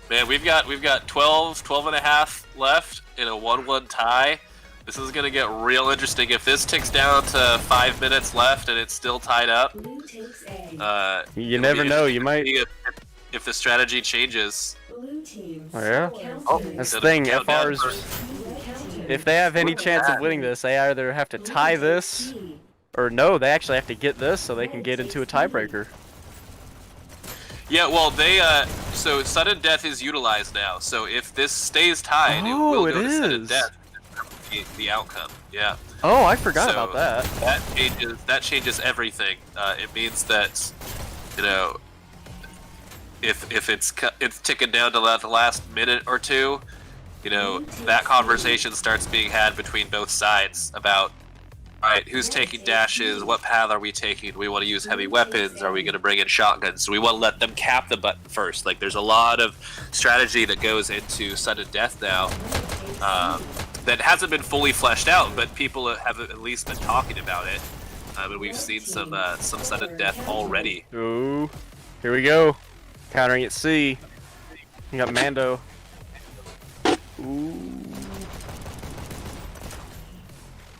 Man, we've got 12 and a half left in a 1-1 tie. This is gonna get real interesting. If this ticks down to 5 minutes left and it's still tied up, you never know. You might. If the strategy changes. Oh yeah. That's the thing. FR's. If they have any chance of winning this, they either have to tie this, or no, they actually have to get this so they can get into a tiebreaker. Yeah, well, so sudden death is utilized now. So if this stays tied, it will go to sudden death. The outcome, yeah. Oh, I forgot about that. That changes everything. It means that, you know, if it's ticking down to the last minute or two, you know, that conversation starts being had between both sides about, all right, who's taking dashes? What path are we taking? Do we want to use heavy weapons? Are we going to bring in shotguns? Do we want to let them cap the button first? Like, there's a lot of strategy that goes into sudden death now that hasn't been fully fleshed out, but people have at least been talking about it. And we've seen some sudden death already. Ooh, here we go. Countering at C. You got Mando. Ooh.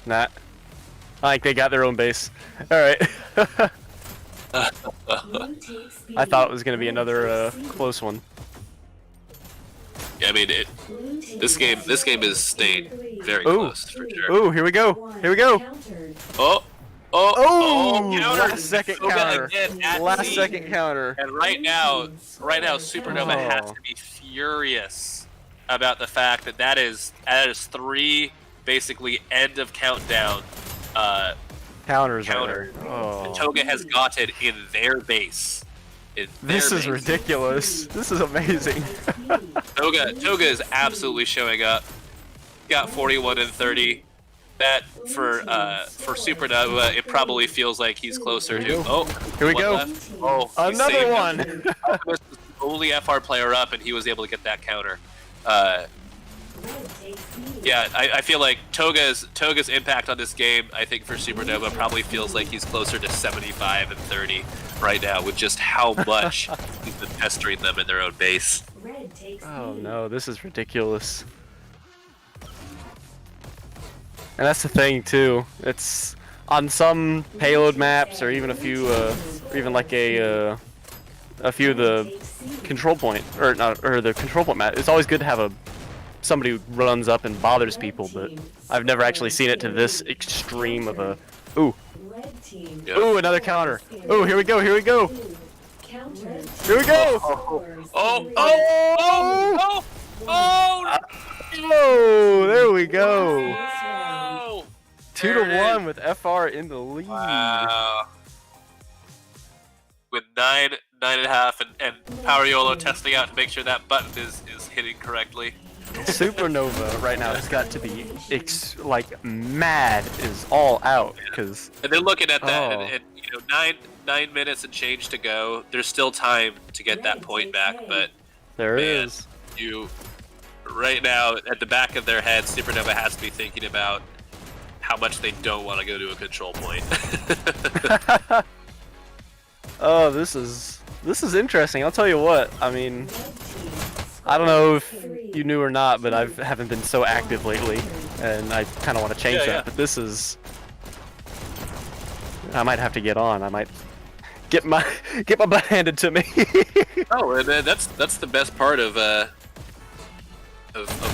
Not. I think they got their own base. Alright. I thought it was going to be another close one. Yeah, I mean, this game is staying very close, for sure. Ooh, here we go. Here we go. Oh, last second counter. Last second counter. And right now, Supernova has to be furious about the fact that that is 3 basically end of countdown counters. Counter. And Toga has got it in their base. This is ridiculous. This is amazing. Toga is absolutely showing up. Got 41 and 30. That for Supernova, it probably feels like he's closer to. Oh, here we go. Left. Oh, another one. The only FR player up, and he was able to get that counter. Yeah, I feel like Toga's impact on this game, I think for Supernova probably feels like he's closer to 75 and 30 right now with just how much he's been pestering them in their own base. Oh no, this is ridiculous. And that's the thing too. It's on some payload maps, or even a few, even like a few of the control point, or the control point map. It's always good to have somebody who runs up and bothers people, but I've never actually seen it to this extreme of a. Ooh. Yep. Ooh, another counter. Ooh, here we go. Here we go. Here we go. Oh, there we go. Wow. 2-1 with FR in the lead. Wow. With 9.5, and Power YOLO testing out to make sure that button is hitting correctly. Supernova right now has got to be like mad is all out because. And they're looking at that, and you know, 9 minutes and change to go. There's still time to get that point back, but there is. Right now, at the back of their head, Supernova has to be thinking about how much they don't want to go to a control point. Oh, this is interesting. I'll tell you what. I mean, I don't know if you knew or not, but I haven't been so active lately, and I kind of want to change that. But this is. I might have to get on. I might get my butt handed to me. Oh, and that's the best part of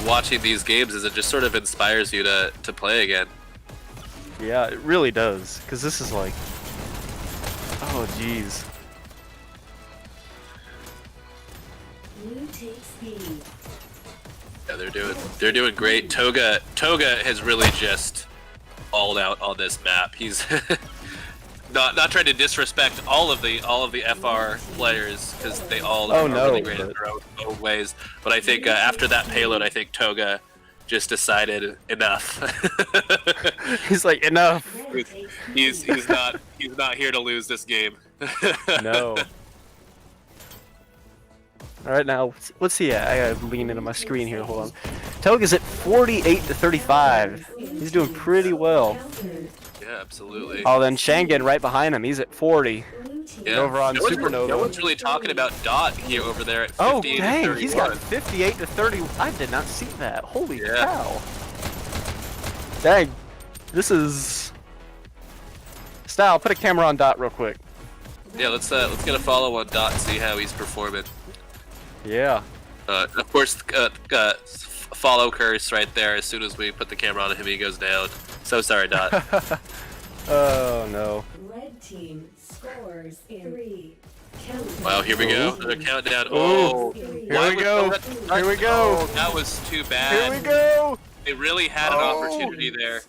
watching these games, is it just sort of inspires you to play again. Yeah, it really does, because this is like, oh jeez. Yeah, they're doing great. Toga has really just all out on this map. He's not trying to disrespect all of the FR players because they all are really great in their own ways. But I think after that payload, I think Toga just decided enough. He's like, enough. He's not here to lose this game. No. All right, now let's see. I gotta lean into my screen here. Hold on. Toga's at 48-35. He's doing pretty well. Yeah, absolutely. Oh, then Shangan right behind him. He's at 40. Yeah. Over on Supernova. No one's really talking about Dot here over there at 50 Oh, to dang. 31. He's got 58-30. I did not see that. Holy cow. Dang. This is... Style, put a camera on Dot real quick. Yeah, let's get a follow on Dot and see how he's performing. Yeah. Of course, follow curse right there. As soon as we put the camera on him, he goes down. So sorry, Dot. Oh, no. Red team scores in 3. Wow, here we go. Another countdown. Oh, Oh, here we go. Here we go. Oh, that was too bad. Here we go. They really had an opportunity there.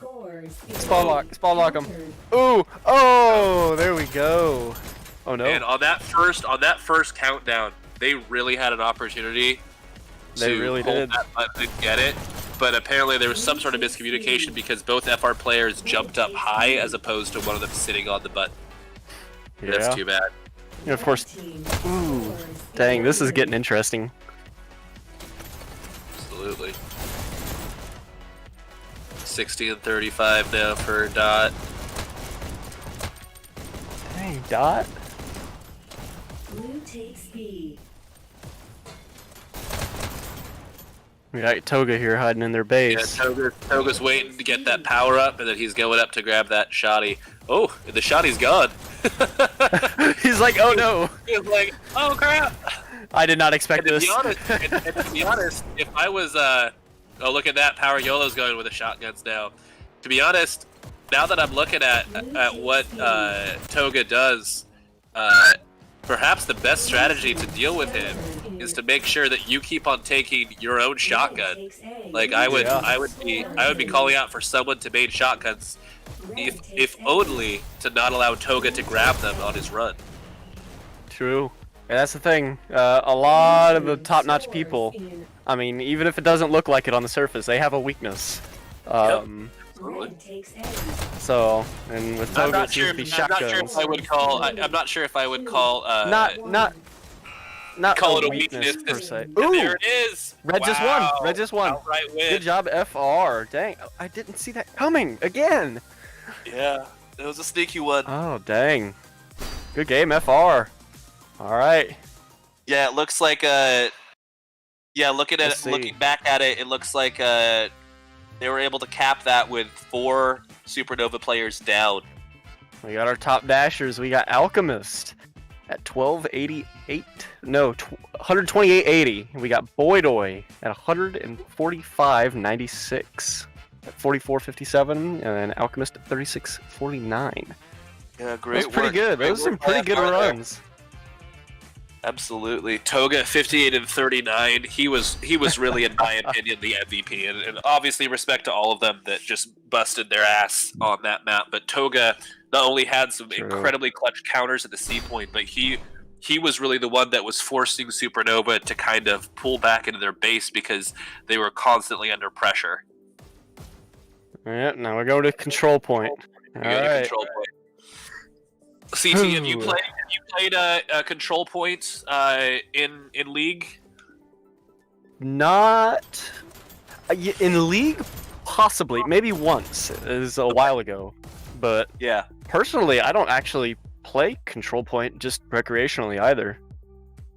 Spawn lock him. Ooh, oh, there we go. Oh no. And on that first countdown, they really had an opportunity They to really hold did. that button and get it. But apparently there was some sort of miscommunication because both FR players jumped up high as opposed to one of them sitting on the button. Yeah. That's too bad. And of course. Ooh, dang, this is getting interesting. Absolutely. 60-35 now for Dot. Dang, Dot. Blue takes B. We got Toga here hiding in their Yeah, base. Toga's waiting to get that power up, and then he's going up to grab that shotty. Oh, the shotty's gone. He's like, oh no. He's like, oh crap. I did not expect And this. to be honest, if I was, oh look at that, Power YOLO's going with the shotguns now. To be honest, now that I'm looking at what Toga does, perhaps the best strategy to deal with him is to make sure that you keep on taking your own shotgun. Like I would be calling out for someone to main shotguns, if only to not allow Toga to grab them on his run. True. And that's the thing. A lot of the top-notch people, I mean, even if it doesn't look like it on the surface, they have a weakness. Red takes A. So, and with Toga, it seems to be shotguns. I'm not sure if I would call. Not call it a weakness weakness per se. And there it is. Red just won. Wow. Red just won. Outright win. Good job, FR. Dang, I didn't see that coming again. Yeah, it was a sneaky one. Oh, dang. Good game, FR. All right. Yeah, it looks like looking back at it, it looks like they were able to cap that with 4 Supernova players down. We got our top dashers. We got Alchemist at 1288. No, 128.80. We got Boydoy at 145.96. At 44.57, and then Alchemist at 36.49. Yeah, great. That was pretty good. Those are some pretty good runs. Absolutely. Toga 58-39. He was really, in my opinion, the MVP. And obviously respect to all of them that just busted their ass on that map. But Toga not only had some incredibly clutch counters at the C point, but he was really the one that was forcing Supernova to kind of pull back into their base because they were constantly under pressure. Alright, now we go to control point. Alright. CT, have you played a control point in League? Not in League, possibly, maybe once. It was a while ago, but yeah. Personally, I don't actually play control point just recreationally either.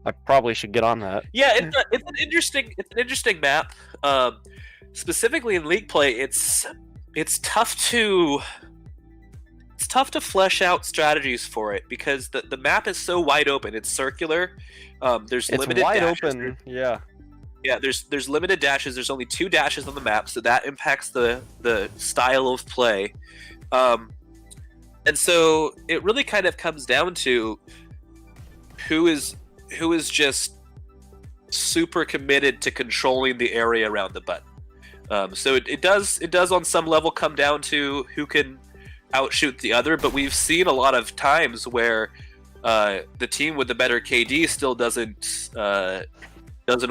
I probably should get on that. Yeah, it's an interesting map. Specifically in League play, it's tough to flesh out strategies for it because the map is so wide open. It's circular. There's limited wide dashes. open. Yeah. Yeah, there's limited dashes. There's only 2 dashes on the map, so that impacts the style of play. And so it really kind of comes down to who is just super committed to controlling the area around the button. So it does on some level come down to who can outshoot the other, but we've seen a lot of times where the team with the better KD still doesn't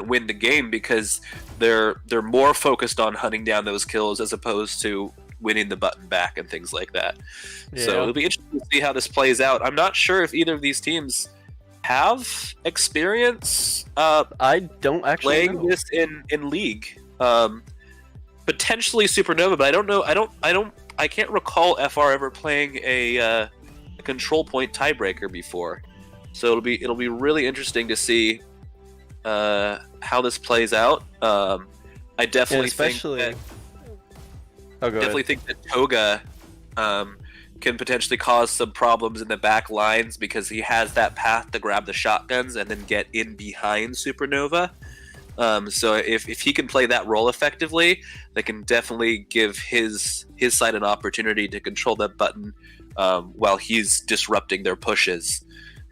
win the game because they're more focused on hunting down those kills as opposed to winning the button back and things like that. Yeah. So it'll be interesting to see how this plays out. I'm not sure if either of these teams have experience I don't actually playing know. this in League. Potentially Supernova, but I don't know. I can't recall FR ever playing a control point tiebreaker before. So it'll be really interesting to see how this plays out. I definitely think that Toga can potentially cause some problems in the back lines because he has that path to grab the shotguns and then get in behind Supernova. So if he can play that role effectively, that can definitely give his side an opportunity to control that button while he's disrupting their pushes.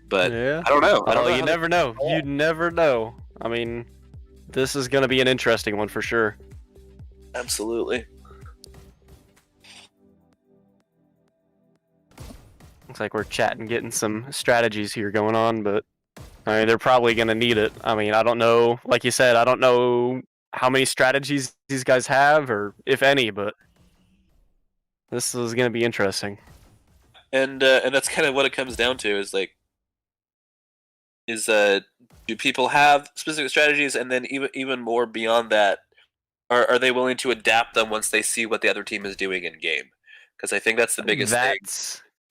But Yeah. I don't know. You never know. You never know. I mean, this is going to be an interesting one for sure. Absolutely. Looks like we're chatting, getting some strategies here going on, but I mean, they're probably going to need it. I mean, I don't know. Like you said, I don't know how many strategies these guys have, or if any, but this is going to be interesting. And that's kind of what it comes down to do people have specific strategies, and then even more beyond that, are they willing to adapt them once they see what the other team is doing in game? Because I think that's the biggest thing.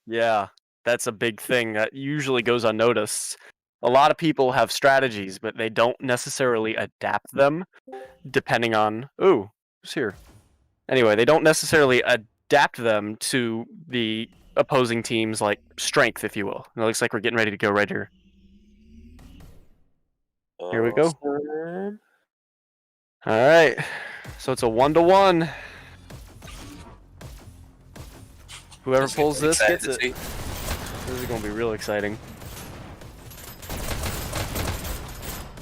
Yeah, that's a big thing that usually goes unnoticed. A lot of people have strategies, but they don't necessarily adapt them depending on... Ooh, who's here? Anyway, they don't necessarily adapt them to the opposing team's like strength, if you will. It looks like we're getting ready to go right here. Here we go. Alright, so it's a 1-to-1. Whoever pulls this gets it. This is going to be real exciting.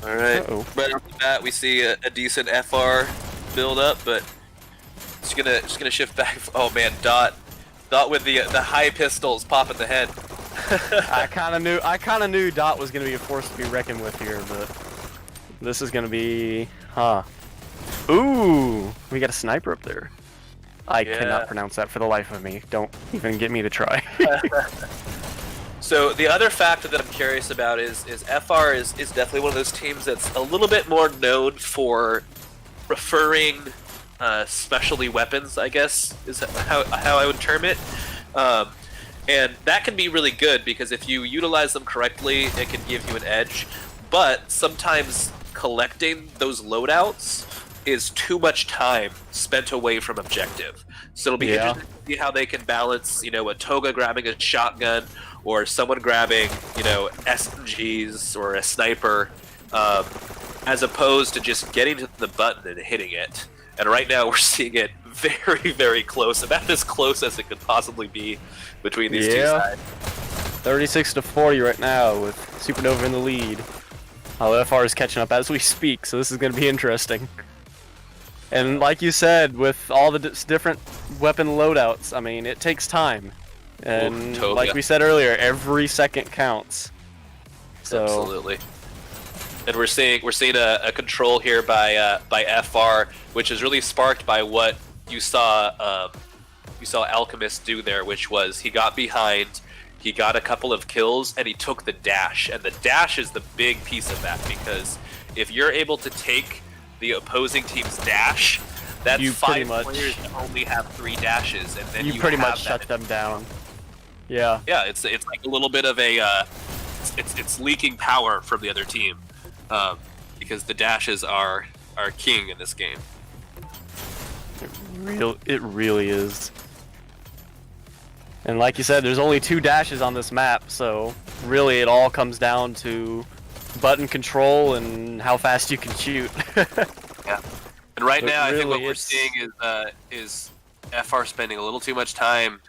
Alright, right off the bat we see a decent FR build up, but it's gonna shift back. Oh man, Dot with the high pistols popping the head. I kind of knew Dot was gonna be a force to be reckoned with here, but this is gonna be, Ooh, we got a sniper up there. I cannot pronounce that for the life of me. Don't even get me to try. So the other factor that I'm curious about is FR is definitely one of those teams that's a little bit more known for preferring specialty weapons, I guess, is how I would term it. And that can be really good because if you utilize them correctly, it can give you an edge. But sometimes collecting those loadouts is too much time spent away from objective. So it'll be interesting to see how they can balance, a Toga grabbing a shotgun or someone grabbing, SMGs or a sniper, as opposed to just getting to the button and hitting it. And right now we're seeing it very, very close, about as close as it could possibly be between these two sides. 36-40 right now with Supernova in the lead. FR is catching up as we speak, so this is going to be interesting. And like you said, with all the different weapon loadouts, I mean, it takes time. And like we said earlier, every second counts. So absolutely. And we're seeing a control here by FR, which is really sparked by what you saw Alchemist do there, which was he got behind, he got a couple of kills, and he took the dash. And the dash is the big piece of that, because if you're able to take the opposing team's dash, that's you 5 players that only have 3 dashes, and then you pretty much shut them down. Yeah. Yeah, it's like a little bit of a it's leaking power from the other team, because the dashes are king in this game. It really is. And like you said, there's only 2 dashes on this map, so really it all comes down to button control and how fast you can shoot. Yeah. And right now, I think what we're seeing is FR spending a little too much time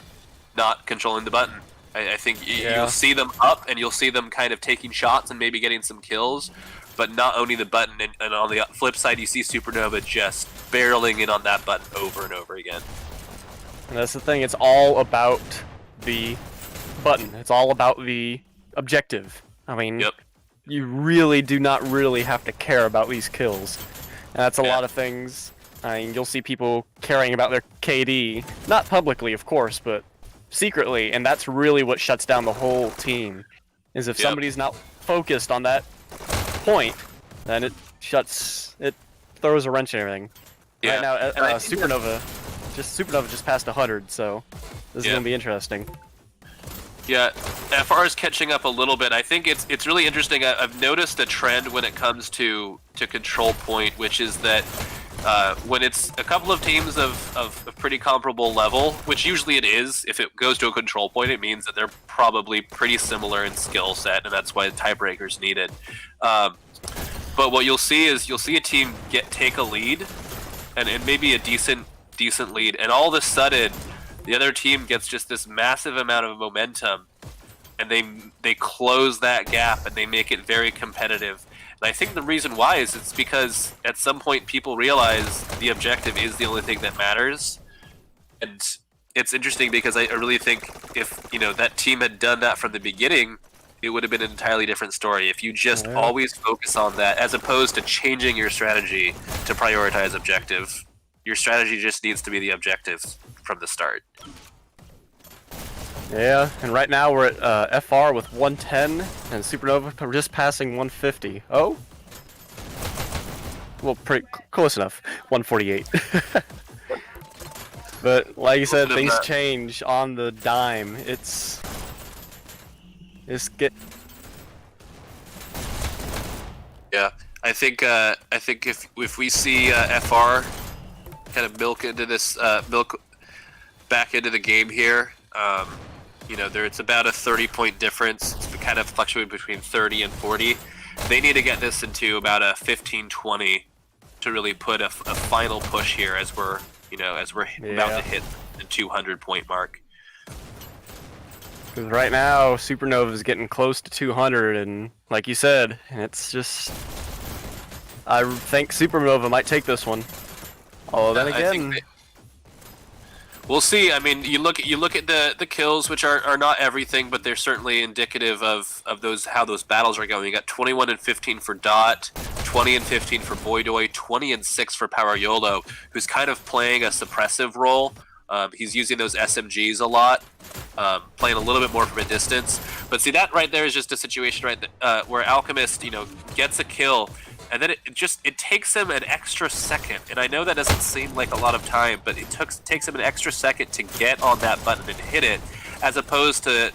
not controlling the button. I think you'll see them up, and you'll see them kind of taking shots and maybe getting some kills, but not owning the button. And on the flip side, you see Supernova just barreling in on that button over and over again. And that's the thing, it's all about the button. It's all about the objective. I mean, Yep. you really do not really have to care about these kills. And that's a lot of things. I mean, you'll see people caring about their KD, not publicly, of course, but secretly, and that's really what shuts down the whole team. Is if somebody's not focused on that point, then it throws a wrench in everything. Yeah. Right now, Supernova just passed 100, so this is gonna be interesting. Yeah, FR is catching up a little bit. I think it's really interesting. I've noticed a trend when it comes to control point, which is that when it's a couple of teams of a pretty comparable level, which usually it is, if it goes to a control point, it means that they're probably pretty similar in skill set, and that's why the tiebreaker's needed. But what you'll see is a team take a lead, and maybe a decent lead, and all of a sudden, the other team gets just this massive amount of momentum, and they close that gap and they make it very competitive. And I think the reason why is it's because at some point people realize the objective is the only thing that matters. And it's interesting because I really think if that team had done that from the beginning, it would have been an entirely different story. If you just always focus on that, as opposed to changing your strategy to prioritize objective, your strategy just needs to be the objective from the start. Yeah, and right now we're at FR with 110, and Supernova are just passing 150. Oh? Well, pretty close enough. 148. But like you said, things change on the dime. Yeah, I think if we see FR kind of milk back into the game here, it's about a 30-point difference. It's kind of fluctuating between 30 and 40. They need to get this into about a 15-20 to really put a final push here as we're about to hit the 200-point mark. Because right now, Supernova is getting close to 200, and like you said, it's just... I think Supernova might take this one. Although then again... We'll see. I mean, you look at the kills, which are not everything, but they're certainly indicative of how those battles are going. You got 21 and 15 for Dot, 20 and 15 for Boydoy, 20 and 6 for Power YOLO, who's kind of playing a suppressive role. He's using those SMGs a lot, playing a little bit more from a distance. But see, that right there is just a situation where Alchemist, gets a kill, and then it takes him an extra second. And I know that doesn't seem like a lot of time, but it takes him an extra second to get on that button and hit it, as opposed to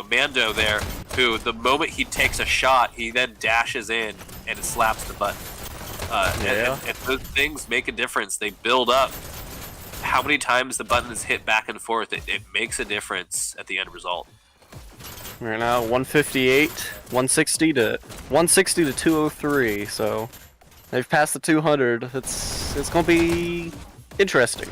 Mando there, who the moment he takes a shot, he then dashes in and slaps the button. And those things make a difference. They build up. How many times the button is hit back and forth, it makes a difference at the end result. Right now, 158, 160 to 203. So they've passed the 200. It's gonna be interesting.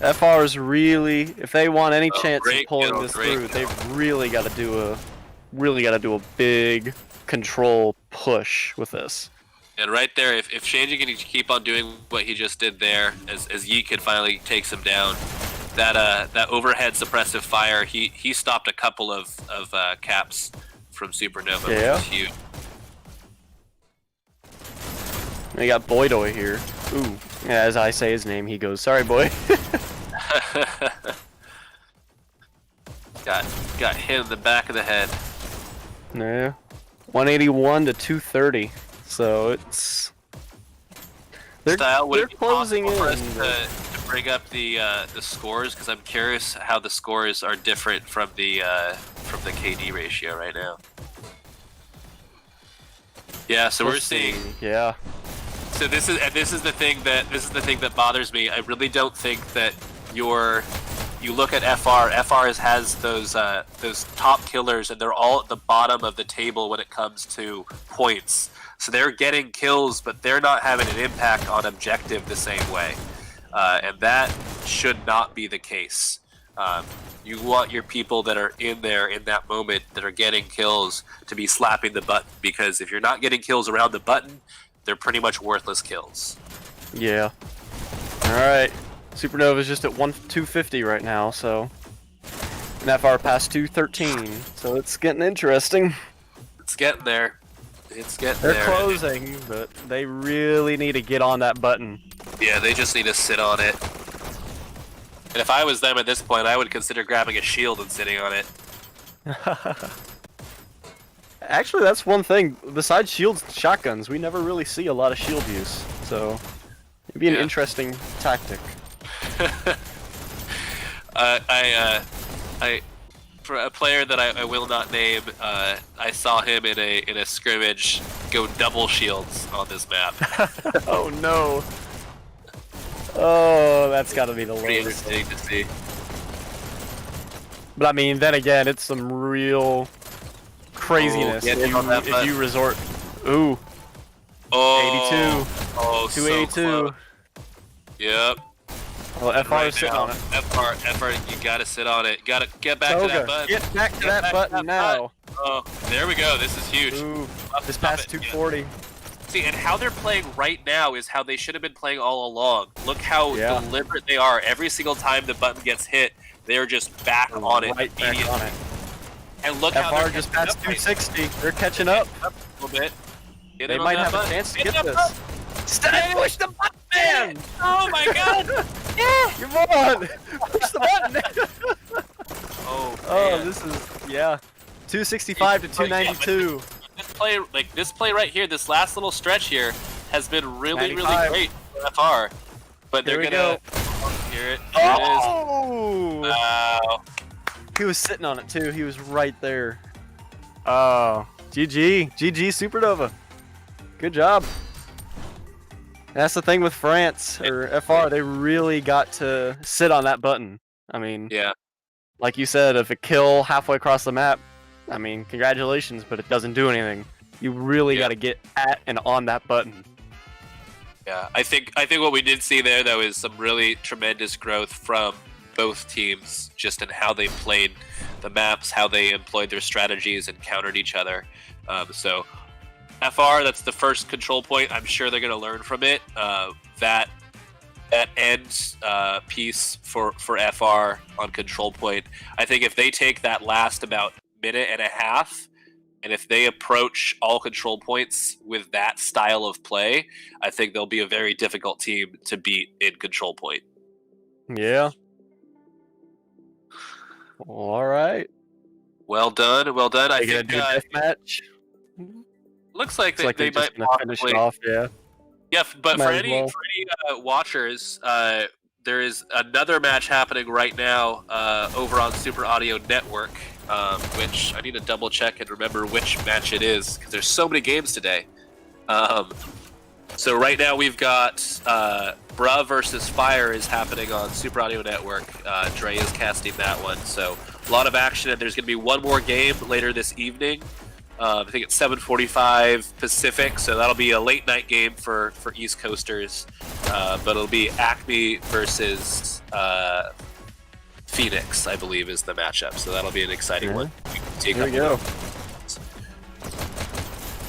FR is really, if they want any chance of pulling this through, they've really got to do a big control push with this. And right there, if Shanji can keep on doing what he just did there, as Yeek finally takes him down, that overhead suppressive fire, he stopped a couple of caps from Supernova, which is huge. We got Boydoy here. Ooh, yeah, as I say his name, he goes, "Sorry, boy." got hit in the back of the head. Yeah, 181 to 230. So it's they're closing in. For us to bring up the scores, because I'm curious how the scores are different from the KD ratio right now. Yeah, so we're seeing. Yeah. So this is the thing that bothers me. I really don't think that you look at FR. FR has those top killers, and they're all at the bottom of the table when it comes to points. So they're getting kills, but they're not having an impact on objective the same way. And that should not be the case. You want your people that are in there in that moment that are getting kills to be slapping the button, because if you're not getting kills around the button, they're pretty much worthless kills. Yeah. Alright. Supernova's just at 250 right now, so. And FR past 213, so it's getting interesting. It's getting there. It's getting They're there. closing, but they really need to get on that button. Yeah, they just need to sit on it. And if I was them at this point, I would consider grabbing a shield and sitting on it. Actually, that's one thing. Besides shields and shotguns, we never really see a lot of shield use, so it'd be an interesting tactic. For a player that I will not name, I saw him in a scrimmage go double shields on this map. Oh no! Oh, that's got to be the Pretty lowest. interesting to see. But I mean, then again, it's some real craziness if you resort. Ooh. Oh, 82. Oh, 282. So yep. Well, FR is sitting on it. FR, you gotta sit on it. Gotta get back to that button. Get back to that button now. Oh, there we go. This is huge. Ooh, this past 240. Yeah. See, and how they're playing right now is how they should have been playing all along. Look how deliberate they are. Every single time the button gets hit, they're just back on it. Right back on it. And look FR how they're just past 260. They're catching up. A little bit. They might have a chance to get this. Push the button, man! Oh my god! Come on! Push the button! Oh, this is 265 to 292. This play right here, this last little stretch here, has been really 95. great for FR. But they're gonna hear it. Here it is. Wow. He was sitting on it too. He was right there. Oh, GG Supernova. Good job. That's the thing with France or FR. They really got to sit on that button. I mean, like you said, if a kill halfway across the map, I mean, congratulations, but it doesn't do anything. You really got to get at and on that button. Yeah, I think what we did see there though is some really tremendous growth from both teams, just in how they played the maps, how they employed their strategies and countered each other. So FR, that's the first control point. I'm sure they're going to learn from it. That end piece for FR on control point, I think if they take that last about minute and a half, and if they approach all control points with that style of play, I think they'll be a very difficult team to beat in control point. Yeah. All right. Well done. Well done. I think do a deathmatch. Looks like they they're might just finish it off. Yeah. Yeah, but for Might as any well. watchers, there is another match happening right now over on Super Audio Network, which I need to double check and remember which match it is because there's so many games today. So right now we've got Bruh versus Fire is happening on Super Audio Network. Dre is casting that one, so a lot of action. And there's going to be one more game later this evening. I think it's 7:45 Pacific, so that'll be a late night game for East Coasters. But it'll be Acme versus Phoenix, I believe, is the matchup. So that'll be an exciting one. Here we go.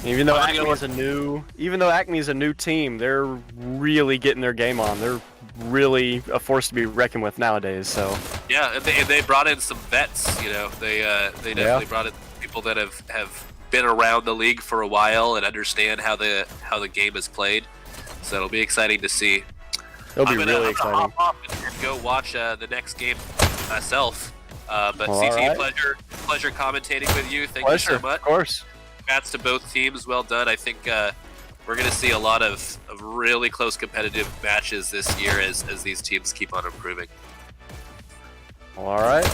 Even though Acme is a new team, they're really getting their game on. They're really a force to be reckoned with nowadays. So yeah, and they brought in some vets. You know, they definitely brought in people that have been around the league for a while and understand how the game is played. So it'll be exciting to see. It'll be really exciting. Hop off and go watch the next game myself. But CT, right. pleasure commentating with you. Thank you so much. Of course. Congrats to both teams. Well done. I think we're going to see a lot of really close competitive matches this year as these teams keep on improving. All right.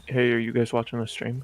Hey, are you guys watching the stream?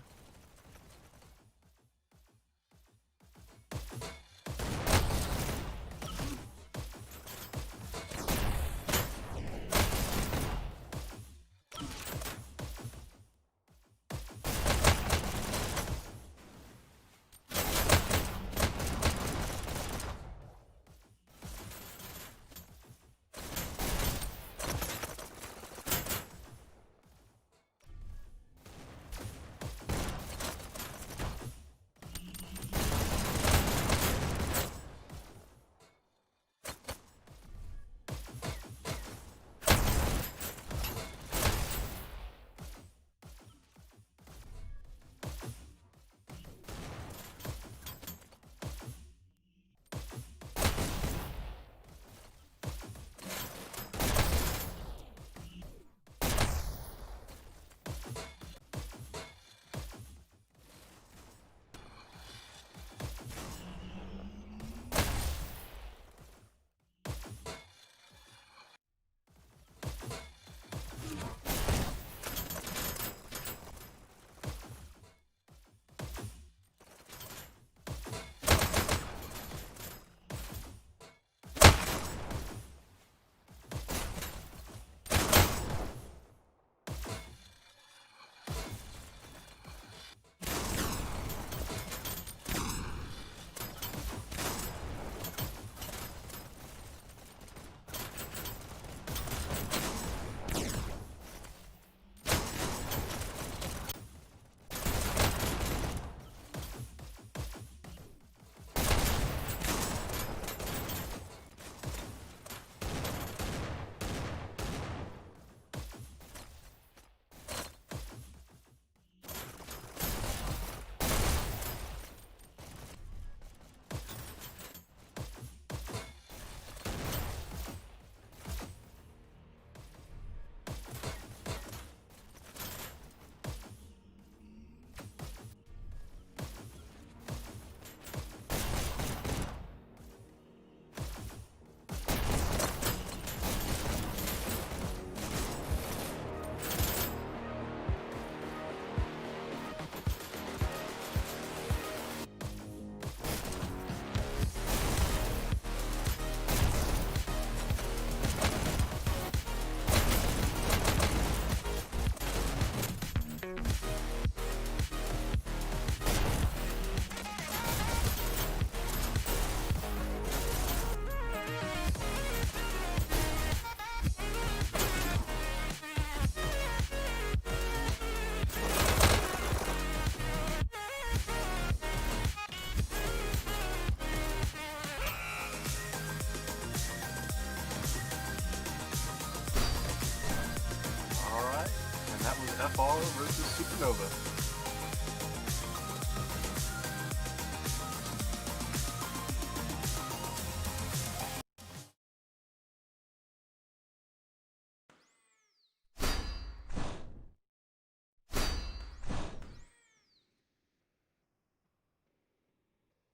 Alright, and that was FR versus Supernova.